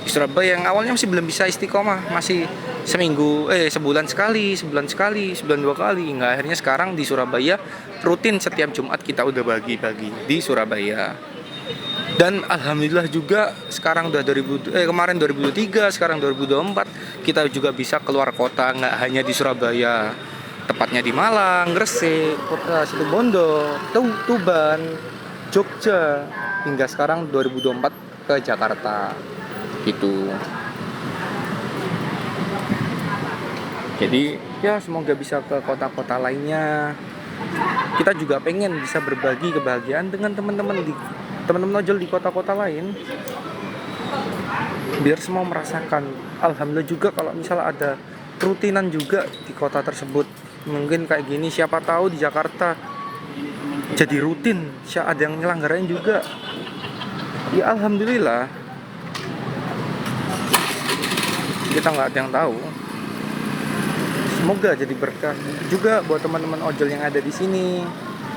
di Surabaya yang awalnya masih belum bisa istiqomah, masih sebulan sekali, sebulan 2 kali. Hingga akhirnya sekarang di Surabaya rutin setiap Jumat kita udah bagi-bagi di Surabaya. Dan alhamdulillah juga sekarang udah kemarin 2023, sekarang 2024 kita juga bisa keluar kota, nggak hanya di Surabaya. Tepatnya di Malang, Gresik, Situbondo, Tuban, Jogja, hingga sekarang 2024 ke Jakarta gitu. Jadi ya semoga bisa ke kota-kota lainnya. Kita juga pengen bisa berbagi kebahagiaan dengan teman-teman ojol di kota-kota lain, biar semua merasakan. Alhamdulillah juga kalau misalnya ada rutinan juga di kota tersebut, mungkin kayak gini, siapa tahu di Jakarta jadi rutin, ada yang nyelenggarain juga. Ya alhamdulillah, kita nggak ada yang tahu. Semoga jadi berkah juga buat teman-teman ojol yang ada di sini.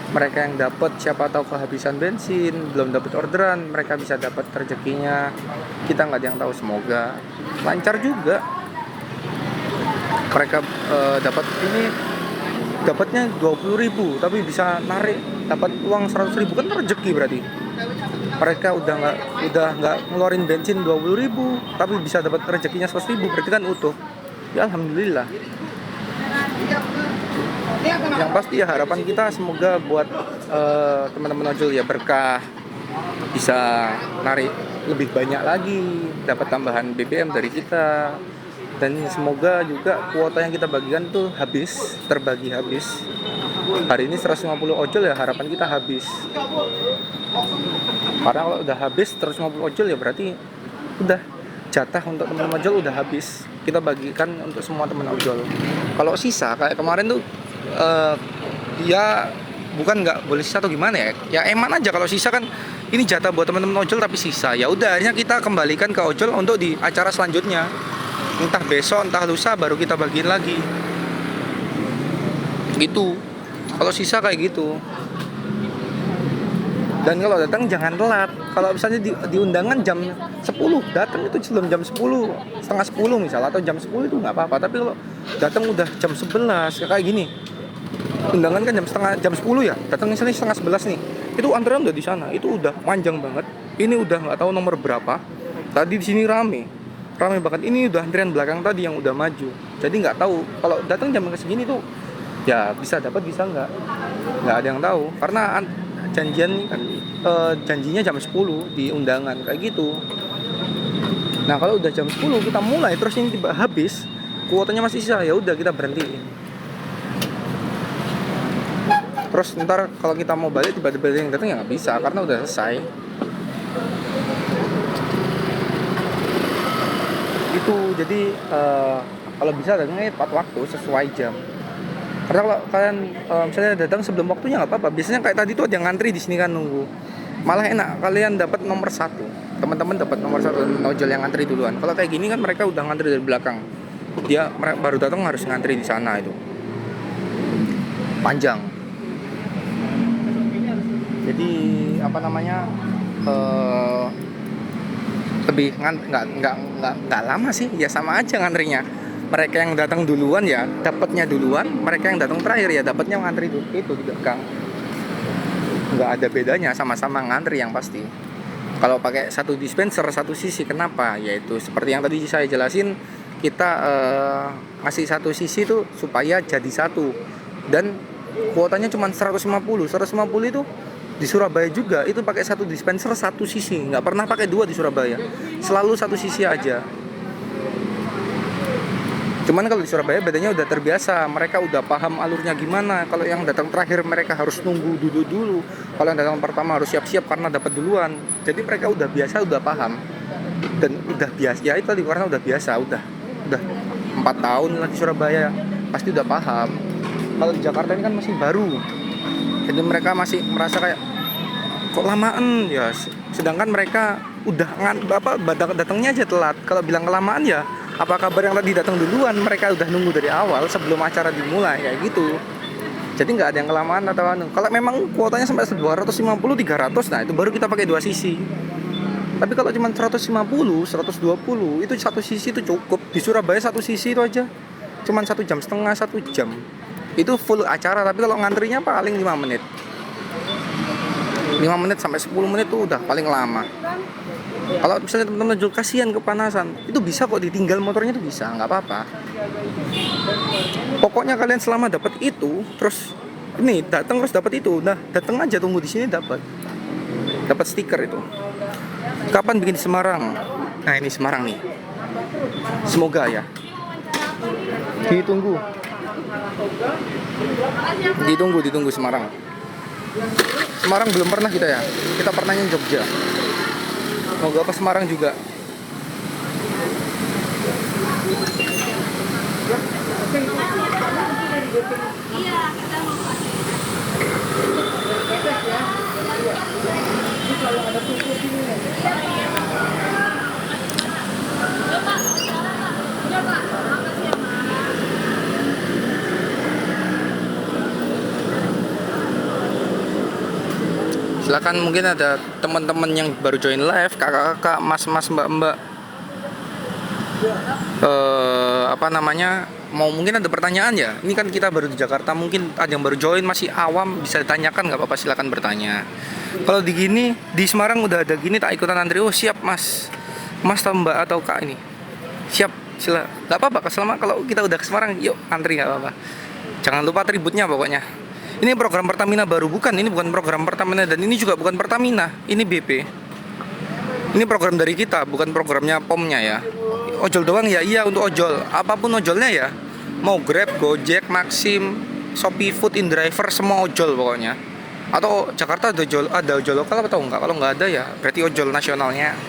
Mereka yang dapat, siapa tahu kehabisan bensin, belum dapat orderan, mereka bisa dapat rezekinya. Kita nggak ada yang tahu, semoga lancar juga. Mereka dapatnya 20.000 tapi bisa narik dapat uang 100.000, kan rezeki berarti. Mereka udah nggak ngeluarin bensin 20.000 tapi bisa dapat rezekinya 100.000, berarti kan utuh. Ya alhamdulillah. Yang pasti ya harapan kita semoga buat teman-teman ojol ya berkah, bisa narik lebih banyak lagi, dapat tambahan BBM dari kita. Dan semoga juga kuota yang kita bagikan tuh terbagi habis. Hari ini 150 ojol ya, harapan kita habis. Karena kalau udah habis 150 ojol ya berarti udah jatah untuk teman-teman ojol udah habis. Kita bagikan untuk semua teman ojol. Kalau sisa kayak kemarin tuh ya bukan nggak boleh sisa atau gimana ya? Ya eman aja kalau sisa kan ini jatah buat teman-teman ojol tapi sisa. Ya udah akhirnya kita kembalikan ke ojol untuk di acara selanjutnya. Entah besok, entah lusa baru kita bagiin lagi. Gitu. Kalau sisa kayak gitu. Dan kalau datang jangan telat. Kalau misalnya di undangan jam 10, datang itu sebelum jam 10, setengah 10 misalnya, atau jam 10 itu nggak apa-apa. Tapi kalau datang udah jam 11 kayak gini, undangan kan jam 10 ya, datang misalnya setengah 11 nih, itu antrean udah di sana, itu udah panjang banget. Ini udah nggak tahu nomor berapa. Tadi di sini rame banget. Ini udah antrian belakang tadi yang udah maju. Jadi nggak tahu kalau datang jam segini tuh ya bisa dapat bisa nggak ada yang tahu karena janjinya jam 10 di undangan kayak gitu. Nah kalau udah jam 10 kita mulai terus ini tiba habis, kuotanya masih sisa, ya udah kita berhenti. Terus ntar kalau kita mau balik tiba-tiba yang datang ya nggak bisa karena udah selesai. Itu jadi kalau bisa datangnya tepat waktu sesuai jam. Karena kalau kalian misalnya datang sebelum waktunya nggak apa-apa. Biasanya kayak tadi tuh ada yang ngantri di sini kan nunggu. Malah enak kalian dapat nomor 1. Teman-teman dapat nomor 1 ojol yang ngantri duluan. Kalau kayak gini kan mereka udah ngantri dari belakang. Dia baru datang harus ngantri di sana itu. Panjang. Jadi apa namanya? Lebih nggak lama sih, ya sama aja ngantrinya. Mereka yang datang duluan ya dapatnya duluan, mereka yang datang terakhir ya dapatnya ngantri itu di belakang. Nggak ada bedanya, sama-sama ngantri yang pasti. Kalau pakai satu dispenser satu sisi, kenapa? Yaitu seperti yang tadi saya jelasin, kita ngasih satu sisi tuh supaya jadi satu, dan kuotanya cuma 150 itu. Di Surabaya juga itu pakai satu dispenser satu sisi, nggak pernah pakai 2 di Surabaya, selalu satu sisi aja. Cuman kalau di Surabaya bedanya udah terbiasa, mereka udah paham alurnya gimana. Kalau yang datang terakhir mereka harus nunggu duduk dulu, kalau yang datang pertama harus siap-siap karena dapat duluan. Jadi mereka udah biasa, udah paham, dan udah biasa. Ya itu tadi karena udah biasa, udah 4 tahun lah di Surabaya, pasti udah paham. Kalau di Jakarta ini kan masih baru, jadi mereka masih merasa kayak kok lamaan ya, sedangkan mereka udah datangnya aja telat. Kalau bilang kelamaan ya Apa kabar yang tadi datang duluan? Mereka udah nunggu dari awal sebelum acara dimulai kayak gitu. Jadi nggak ada yang kelamaan atau anu. Kalau memang kuotanya sampai 250, 300, nah itu baru kita pakai 2 sisi. Tapi kalau cuma 150, 120, itu satu sisi itu cukup. Di Surabaya satu sisi itu aja cuman 1,5 jam, 1 jam. Itu full acara, tapi kalau ngantrinya paling 5 menit. 5 menit sampai 10 menit tuh udah paling lama. Kalau misalnya teman-teman jual kasihan kepanasan, itu bisa kok ditinggal motornya, itu bisa, nggak apa-apa. Pokoknya kalian selama dapat itu, terus ini datang terus dapat itu, nah datang aja, tunggu di sini dapat stiker itu. Kapan bikin di Semarang? Nah ini Semarang nih. Semoga ya. Ditunggu Semarang. Semarang belum pernah kita ya. Kita pernahnya Jogja. Semoga ke Semarang juga. Silakan, mungkin ada teman-teman yang baru join live, kakak-kakak, mas-mas, mbak-mbak, mau mungkin ada pertanyaan ya. Ini kan kita baru di Jakarta, mungkin ada yang baru join, masih awam, bisa ditanyakan, nggak apa-apa, silakan bertanya. Kalau di Semarang udah ada gini, tak ikutan antri. Oh siap mas atau mbak atau kak ini siap, nggak apa-apa. Selama kalau kita udah ke Semarang, yuk antri, nggak apa-apa. Jangan lupa atributnya pokoknya. Ini program Pertamina baru, ini bukan program Pertamina, dan ini juga bukan Pertamina, ini BP. Ini program dari kita, bukan programnya POM-nya ya. Ojol doang ya, iya untuk ojol, apapun ojolnya ya. Mau Grab, Gojek, Maxim, Shopee Food, InDriver, semua ojol pokoknya. Atau Jakarta ada ojol lokal atau enggak? Kalau nggak ada ya berarti ojol nasionalnya.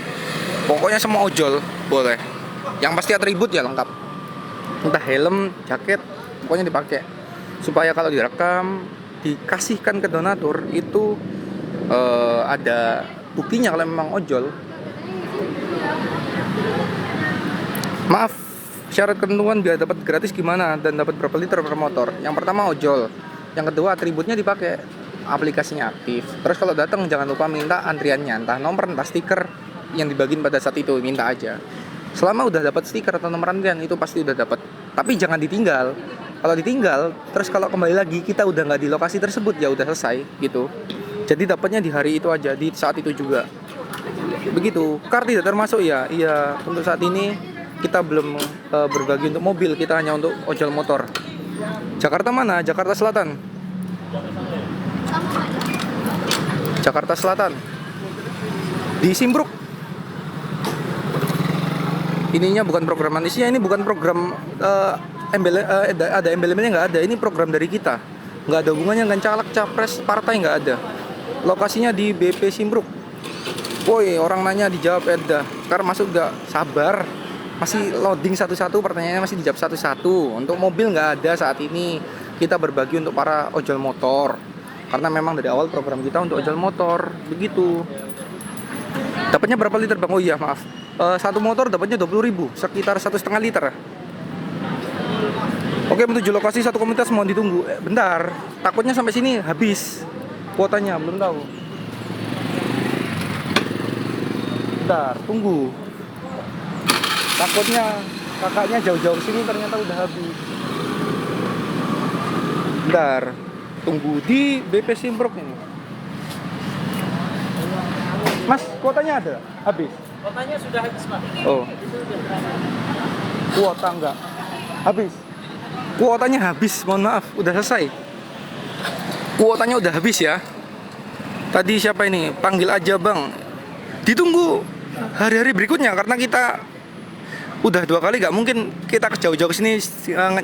Pokoknya semua ojol boleh. Yang pasti atribut ya lengkap. Entah helm, jaket, pokoknya dipakai. Supaya kalau direkam, dikasihkan ke donatur itu ada buktinya kalau memang ojol. Maaf, syarat ketentuan biar dapat gratis gimana dan dapat berapa liter per motor? Yang pertama ojol, yang kedua atributnya dipakai, aplikasinya aktif. Terus kalau datang jangan lupa minta antriannya, entah nomor entah stiker yang dibagiin pada saat itu, minta aja. Selama udah dapat stiker atau nomor antrian itu pasti udah dapat. Tapi jangan ditinggal. Kalau ditinggal, terus kalau kembali lagi kita udah nggak di lokasi tersebut, ya udah selesai gitu. Jadi dapatnya di hari itu aja, di saat itu juga. Begitu. Kar tidak termasuk ya. Iya, untuk saat ini kita belum berbagi untuk mobil, kita hanya untuk ojol motor. Jakarta mana? Jakarta Selatan. Jakarta Selatan. Di Simpruk. Ininya bukan program manusia, ini bukan program ada embel-embelnya, nggak ada. Ini program dari kita, nggak ada hubungannya dengan caleg, capres, partai, nggak ada. Lokasinya di BP Simpruk. Woi, orang nanya dijawab Edda. Kar masuk nggak? Sabar, masih loading satu-satu, pertanyaannya masih dijawab satu-satu. Untuk mobil nggak ada saat ini. Kita berbagi untuk para ojol motor, karena memang dari awal program kita untuk ojol motor. Begitu. Dapatnya berapa liter bang? Oh iya maaf, satu motor dapatnya 20.000, sekitar 1,5 liter. Oke, menuju lokasi satu komunitas, mohon ditunggu. Bentar, takutnya sampai sini habis kuotanya, belum tahu. Bentar, tunggu. Takutnya kakaknya jauh-jauh sini ternyata udah habis. Bentar, tunggu di BP Simpruk ini. Mas, kuotanya ada? Habis? Kotanya sudah habis, Pak. Oh. Kuota enggak? Habis. Kuotanya habis, mohon maaf, udah selesai. Kuotanya udah habis ya. Tadi siapa ini? Panggil aja bang. Ditunggu hari-hari berikutnya, karena kita udah 2 kali, nggak mungkin kita ke jauh-jauh sini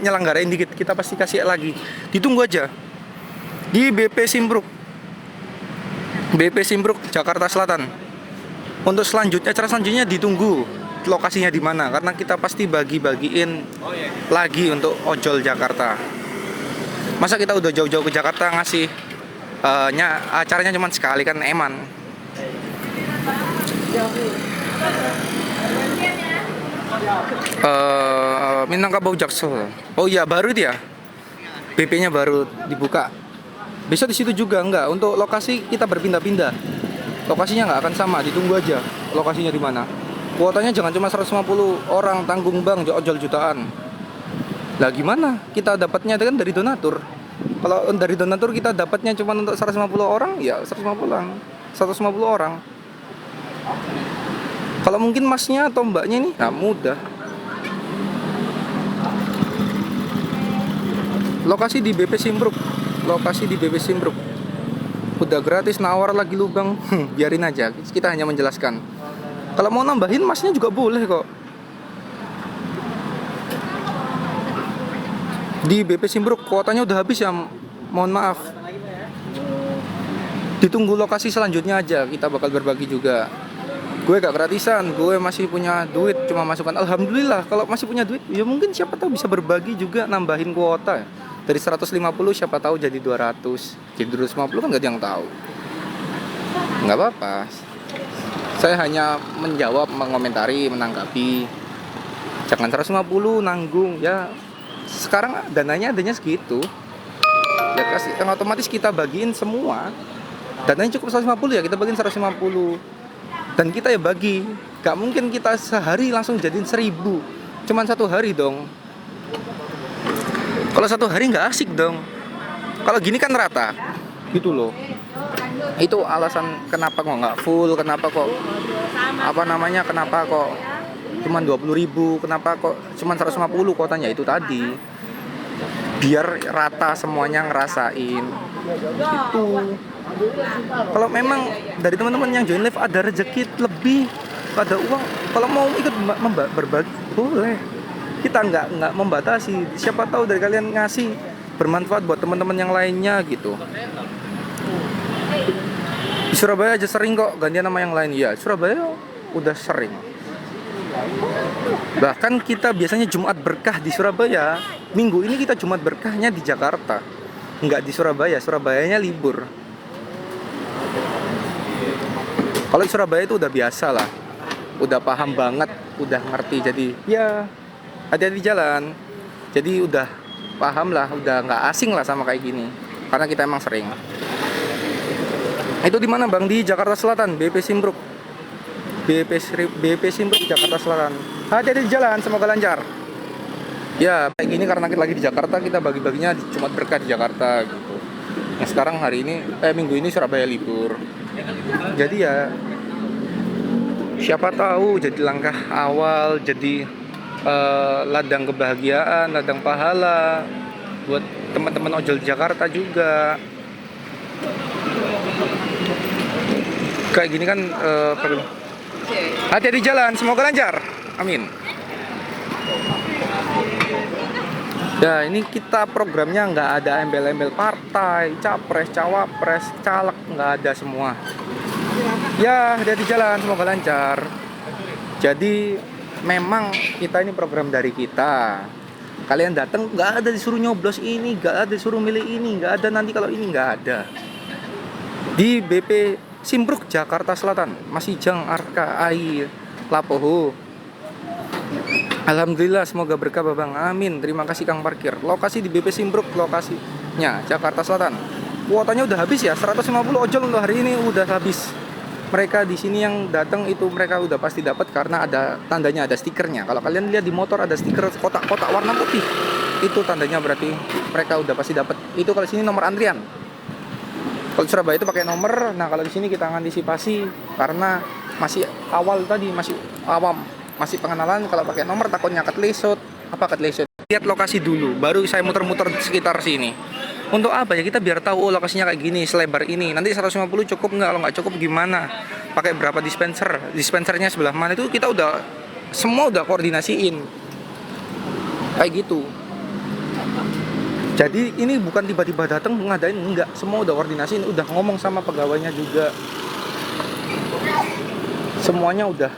nyelenggarain dikit. Kita pasti kasih lagi. Ditunggu aja di BP Simpruk. BP Simpruk Jakarta Selatan. Untuk selanjutnya, acara selanjutnya ditunggu lokasinya di mana, karena kita pasti bagi-bagiin lagi untuk ojol Jakarta. Masa kita udah jauh-jauh ke Jakarta ngasih acaranya cuma sekali, kan eman. Minangkabau Jaksel. Oh iya, baru itu ya. BP-nya baru dibuka. Besok di situ juga enggak. Untuk lokasi kita berpindah-pindah. Lokasinya nggak akan sama, ditunggu aja lokasinya di mana. Kuotanya jangan cuma 150 orang tanggung bang, ojol jutaan. Lah gimana? Kita dapatnya kan dari donatur. Kalau dari donatur kita dapatnya cuma untuk 150 orang, ya 150 orang. 150 orang. Kalau mungkin masnya atau mbaknya nih, nah mudah. Lokasi di BP Simpruk. Lokasi di BP Simpruk. Udah gratis, nawar lagi lu bang. Biarin aja, kita hanya menjelaskan. Kalau mau nambahin masnya juga boleh kok. Di BP Simpruk kuotanya udah habis ya. Mohon maaf. Ditunggu lokasi selanjutnya aja, kita bakal berbagi juga. Gue gak gratisan, gue masih punya duit, cuma masukkan. Alhamdulillah, kalau masih punya duit, ya mungkin siapa tahu bisa berbagi juga, nambahin kuota. Dari 150 siapa tahu jadi 200. Jadi 250 kan gak ada yang tahu. Nggak apa-apa. Saya hanya menjawab, mengomentari, menanggapi. Jangan 150 nanggung ya. Sekarang dananya adanya segitu. Ya kasih, yang otomatis kita bagiin semua. Dananya cukup 150 ya, kita bagiin 150. Dan kita ya bagi. Gak mungkin kita sehari langsung jadiin 1000. Cuman 1 hari dong. Kalau 1 hari nggak asik dong. Kalau gini kan rata, gitu loh. Itu alasan kenapa kok nggak full, kenapa kok kenapa kok cuman 20.000, kenapa kok cuman 150 kotanya itu tadi. Biar rata semuanya ngerasain. Gitu. Kalau memang dari teman-teman yang join live ada rezeki lebih, ada uang, kalau mau ikut berbagi boleh. Kita nggak membatasi. Siapa tahu dari kalian ngasih bermanfaat buat teman-teman yang lainnya gitu. Di Surabaya aja sering kok gantian nama yang lain. Ya Surabaya udah sering. Bahkan kita biasanya Jumat berkah di Surabaya. Minggu ini kita Jumat berkahnya di Jakarta, nggak di Surabaya. Surabayanya libur. Kalau di Surabaya itu udah biasa lah, udah paham banget, udah ngerti. Jadi ya ada di jalan, jadi udah paham lah, udah nggak asing lah sama kayak gini, karena kita emang sering. Itu di mana bang? Di Jakarta Selatan, BP Simpruk. BP Simpruk Jakarta Selatan. Hati-hati di jalan, semoga lancar. Ya kayak gini karena kita lagi di Jakarta, kita bagi-baginya di Jumat berkah di Jakarta gitu. Nah sekarang hari ini, minggu ini Surabaya libur. Jadi ya siapa tahu jadi langkah awal, jadi ladang kebahagiaan, ladang pahala buat teman-teman ojol di Jakarta juga. Kayak gini kan hati-hati di jalan, semoga lancar. Amin. Ya ini kita programnya nggak ada embel-embel partai, capres, cawapres, caleg, nggak ada semua. Ya hati-hati di jalan, semoga lancar. Jadi memang kita ini program dari kita. Kalian datang nggak ada disuruh nyoblos ini, nggak ada disuruh milih ini, nggak ada nanti kalau ini, nggak ada. Di BP Simpruk Jakarta Selatan, Masijang, Arka, Ai, Lapoho. Alhamdulillah semoga berkah Babang. Amin. Terima kasih Kang Parkir. Lokasi di BP Simpruk, lokasinya Jakarta Selatan. Kuotanya udah habis ya, 150 ojol untuk hari ini udah habis. Mereka di sini yang datang itu mereka udah pasti dapat karena ada tandanya, ada stikernya. Kalau kalian lihat di motor ada stiker kotak-kotak warna putih, itu tandanya berarti mereka udah pasti dapat. Itu kalau sini nomor antrian. Kalau Surabaya itu pakai nomor. Nah kalau di sini kita antisipasi karena masih awal tadi, masih awam, masih pengenalan. Kalau pakai nomor takutnya ketelesut. Apa ketelesut? Lihat lokasi dulu, baru saya muter-muter sekitar sini. Untuk apa ya? Kita biar tahu lokasinya kayak gini, selebar ini. Nanti 150 cukup nggak? Kalau nggak cukup gimana? Pakai berapa dispenser? Dispensernya sebelah mana? Itu kita udah semua udah koordinasiin. Kayak gitu. Jadi ini bukan tiba-tiba datang ngadain, enggak. Semua udah koordinasiin, udah ngomong sama pegawainya juga. Semuanya udah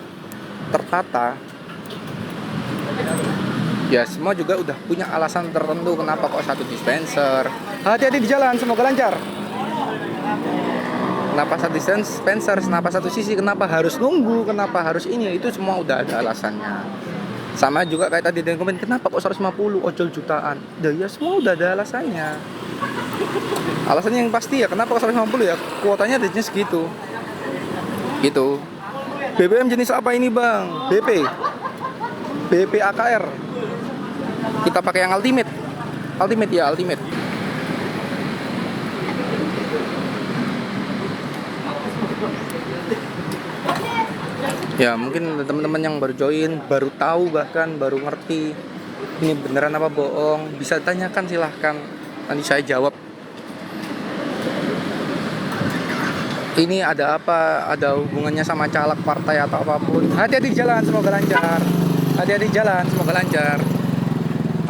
tertata. Ya semua juga udah punya alasan tertentu kenapa kok satu dispenser. Hati-hati di jalan, semoga lancar. Kenapa satu dispenser, kenapa satu sisi, kenapa harus nunggu, kenapa harus ini, itu semua udah ada alasannya. Sama juga kayak tadi dengan komen, kenapa kok 150 ojol jutaan? Ya semua udah ada alasannya. Alasannya yang pasti ya, kenapa kok 150 ya? Kuotanya adanya segitu. Gitu. BBM jenis apa ini bang? BP AKR. Kita pakai yang ultimate. Ultimate ya, ultimate. Ya mungkin teman-teman yang baru join, baru tahu bahkan baru ngerti ini beneran apa bohong, bisa tanyakan silahkan, nanti saya jawab. Ini ada apa, ada hubungannya sama caleg partai atau apapun. Hati-hati di jalan, semoga lancar. Hati-hati di jalan, semoga lancar.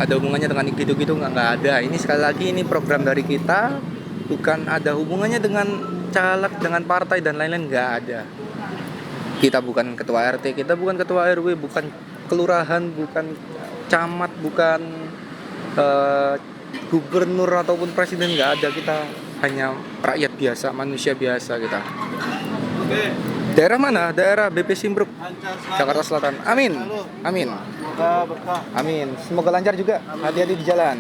Ada hubungannya dengan gitu-gitu nggak ada. Ini sekali lagi ini program dari kita, bukan ada hubungannya dengan caleg, dengan partai dan lain-lain, nggak ada. Kita bukan ketua RT, kita bukan ketua RW, bukan kelurahan, bukan camat, bukan gubernur ataupun presiden, nggak ada. Kita hanya rakyat biasa, manusia biasa kita. Daerah mana? Daerah BP Simpruk, Jakarta Selatan. Amin. Amin. Amin. Semoga lancar juga. Hati-hati di jalan.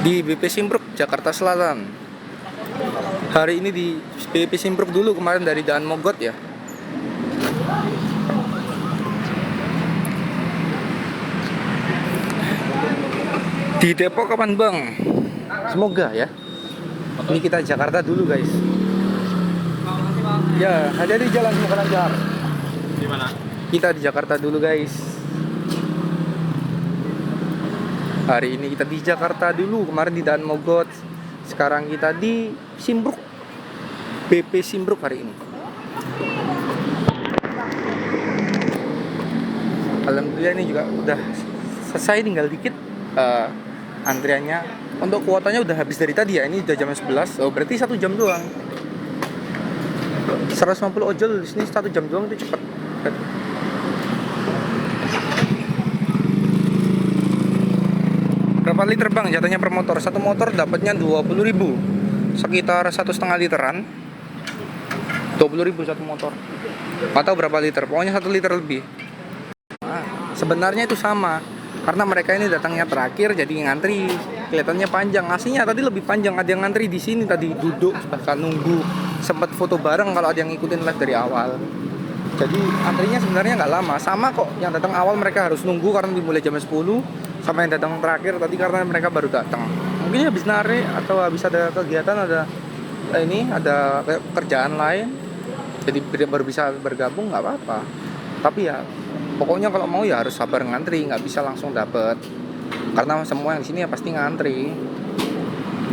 Di BP Simpruk, Jakarta Selatan. Hari ini di BP Simpruk dulu, kemarin dari Daan Mogot ya. Di Depok kapan bang? Semoga ya. Ini kita Jakarta dulu guys. Ya, hati-hati di jalan, semoga lancar. Di mana? Kita di Jakarta dulu guys. Hari ini kita di Jakarta dulu, kemarin di Daan Mogot. Sekarang kita di Simpruk, BP Simpruk hari ini. Alhamdulillah ini juga udah selesai, tinggal dikit antriannya. Untuk kuotanya udah habis dari tadi ya, ini udah jam 11. Oh berarti 1 jam doang. 150 ojol di sini 1 jam doang, itu cepet. Berapa liter bang jatuhnya per motor? Satu motor dapatnya 20.000, sekitar 1,5 literan. 20.000 satu motor. Atau berapa liter? Pokoknya 1 liter lebih. Nah, sebenarnya itu sama, karena mereka ini datangnya terakhir jadi ngantri. Kelihatannya panjang, aslinya tadi lebih panjang. Ada yang ngantri di sini tadi, duduk bahkan nunggu, sempat foto bareng kalau ada yang ngikutin live dari awal. Jadi antrinya sebenarnya nggak lama, sama kok. Yang datang awal mereka harus nunggu karena dimulai jam 10, sama yang datang terakhir tadi karena mereka baru datang. Mungkin habis narik atau habis ada kegiatan, ada ada kerjaan lain, jadi baru bisa bergabung, nggak apa-apa. Tapi ya pokoknya kalau mau ya harus sabar ngantri, nggak bisa langsung dapet. Karena semua yang di sini ya pasti ngantri.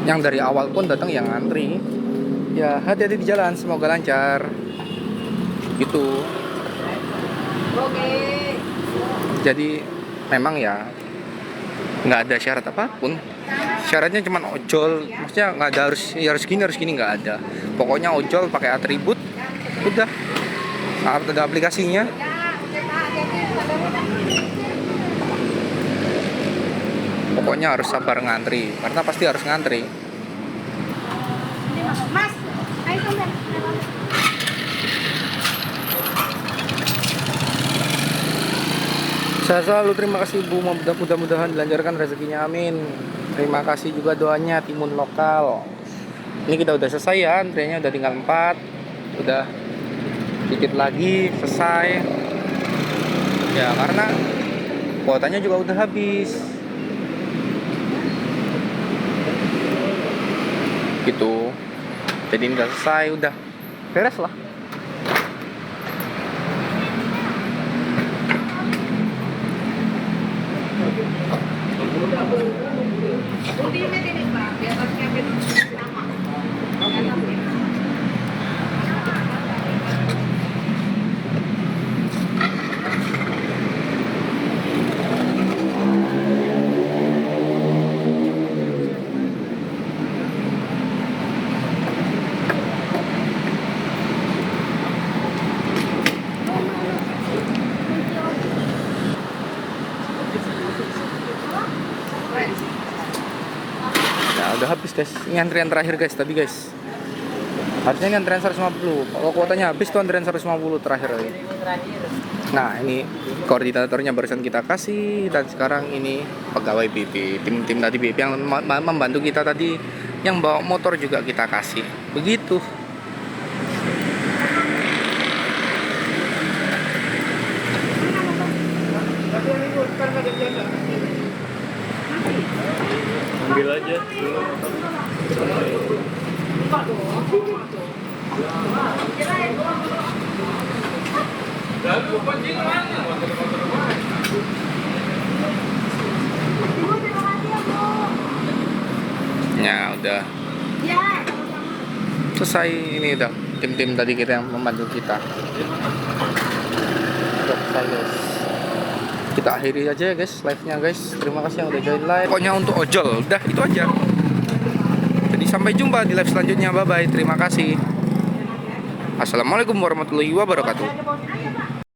Yang dari awal pun datang yang ngantri. Ya hati-hati di jalan, semoga lancar. Gitu. Oke. Jadi memang ya nggak ada syarat apapun. Syaratnya cuma ojol, maksudnya nggak ada harus gini nggak ada. Pokoknya ojol pakai atribut, udah. Ada aplikasinya. Pokoknya harus sabar ngantri, karena pasti harus ngantri. Mas, ayo kembali. Saya selalu terima kasih Bu, mudah-mudahan dilancarkan rezekinya, amin. Terima kasih juga doanya Timun Lokal. Ini kita udah selesai ya, antriannya udah tinggal 4. Udah dikit lagi selesai. Ya karena kuotanya juga udah habis. Gitu. Jadi ini udah selesai, udah beres lah. Ultimate ini Pak, di atasnya sama. Ya udah habis guys. Ini antrian terakhir guys tadi guys. Harusnya ini antrian 150. Kalau kuotanya habis tuh antrian 150 terakhir lagi. Nah, ini koordinatornya barusan kita kasih, dan sekarang ini pegawai BP, tim tadi BP yang membantu kita tadi, yang bawa motor juga kita kasih. Begitu. Ambil aja. Lalu kucing mana? Ya, udah Ya. selesai. Ini udah tim tadi kita yang membantu kita. Udah selesai, guys. Kita akhiri aja ya, guys, live-nya, guys. Terima kasih yang udah join live. Pokoknya untuk ojol, udah itu aja. Jadi sampai jumpa di live selanjutnya. Bye bye. Terima kasih. Assalamualaikum warahmatullahi wabarakatuh.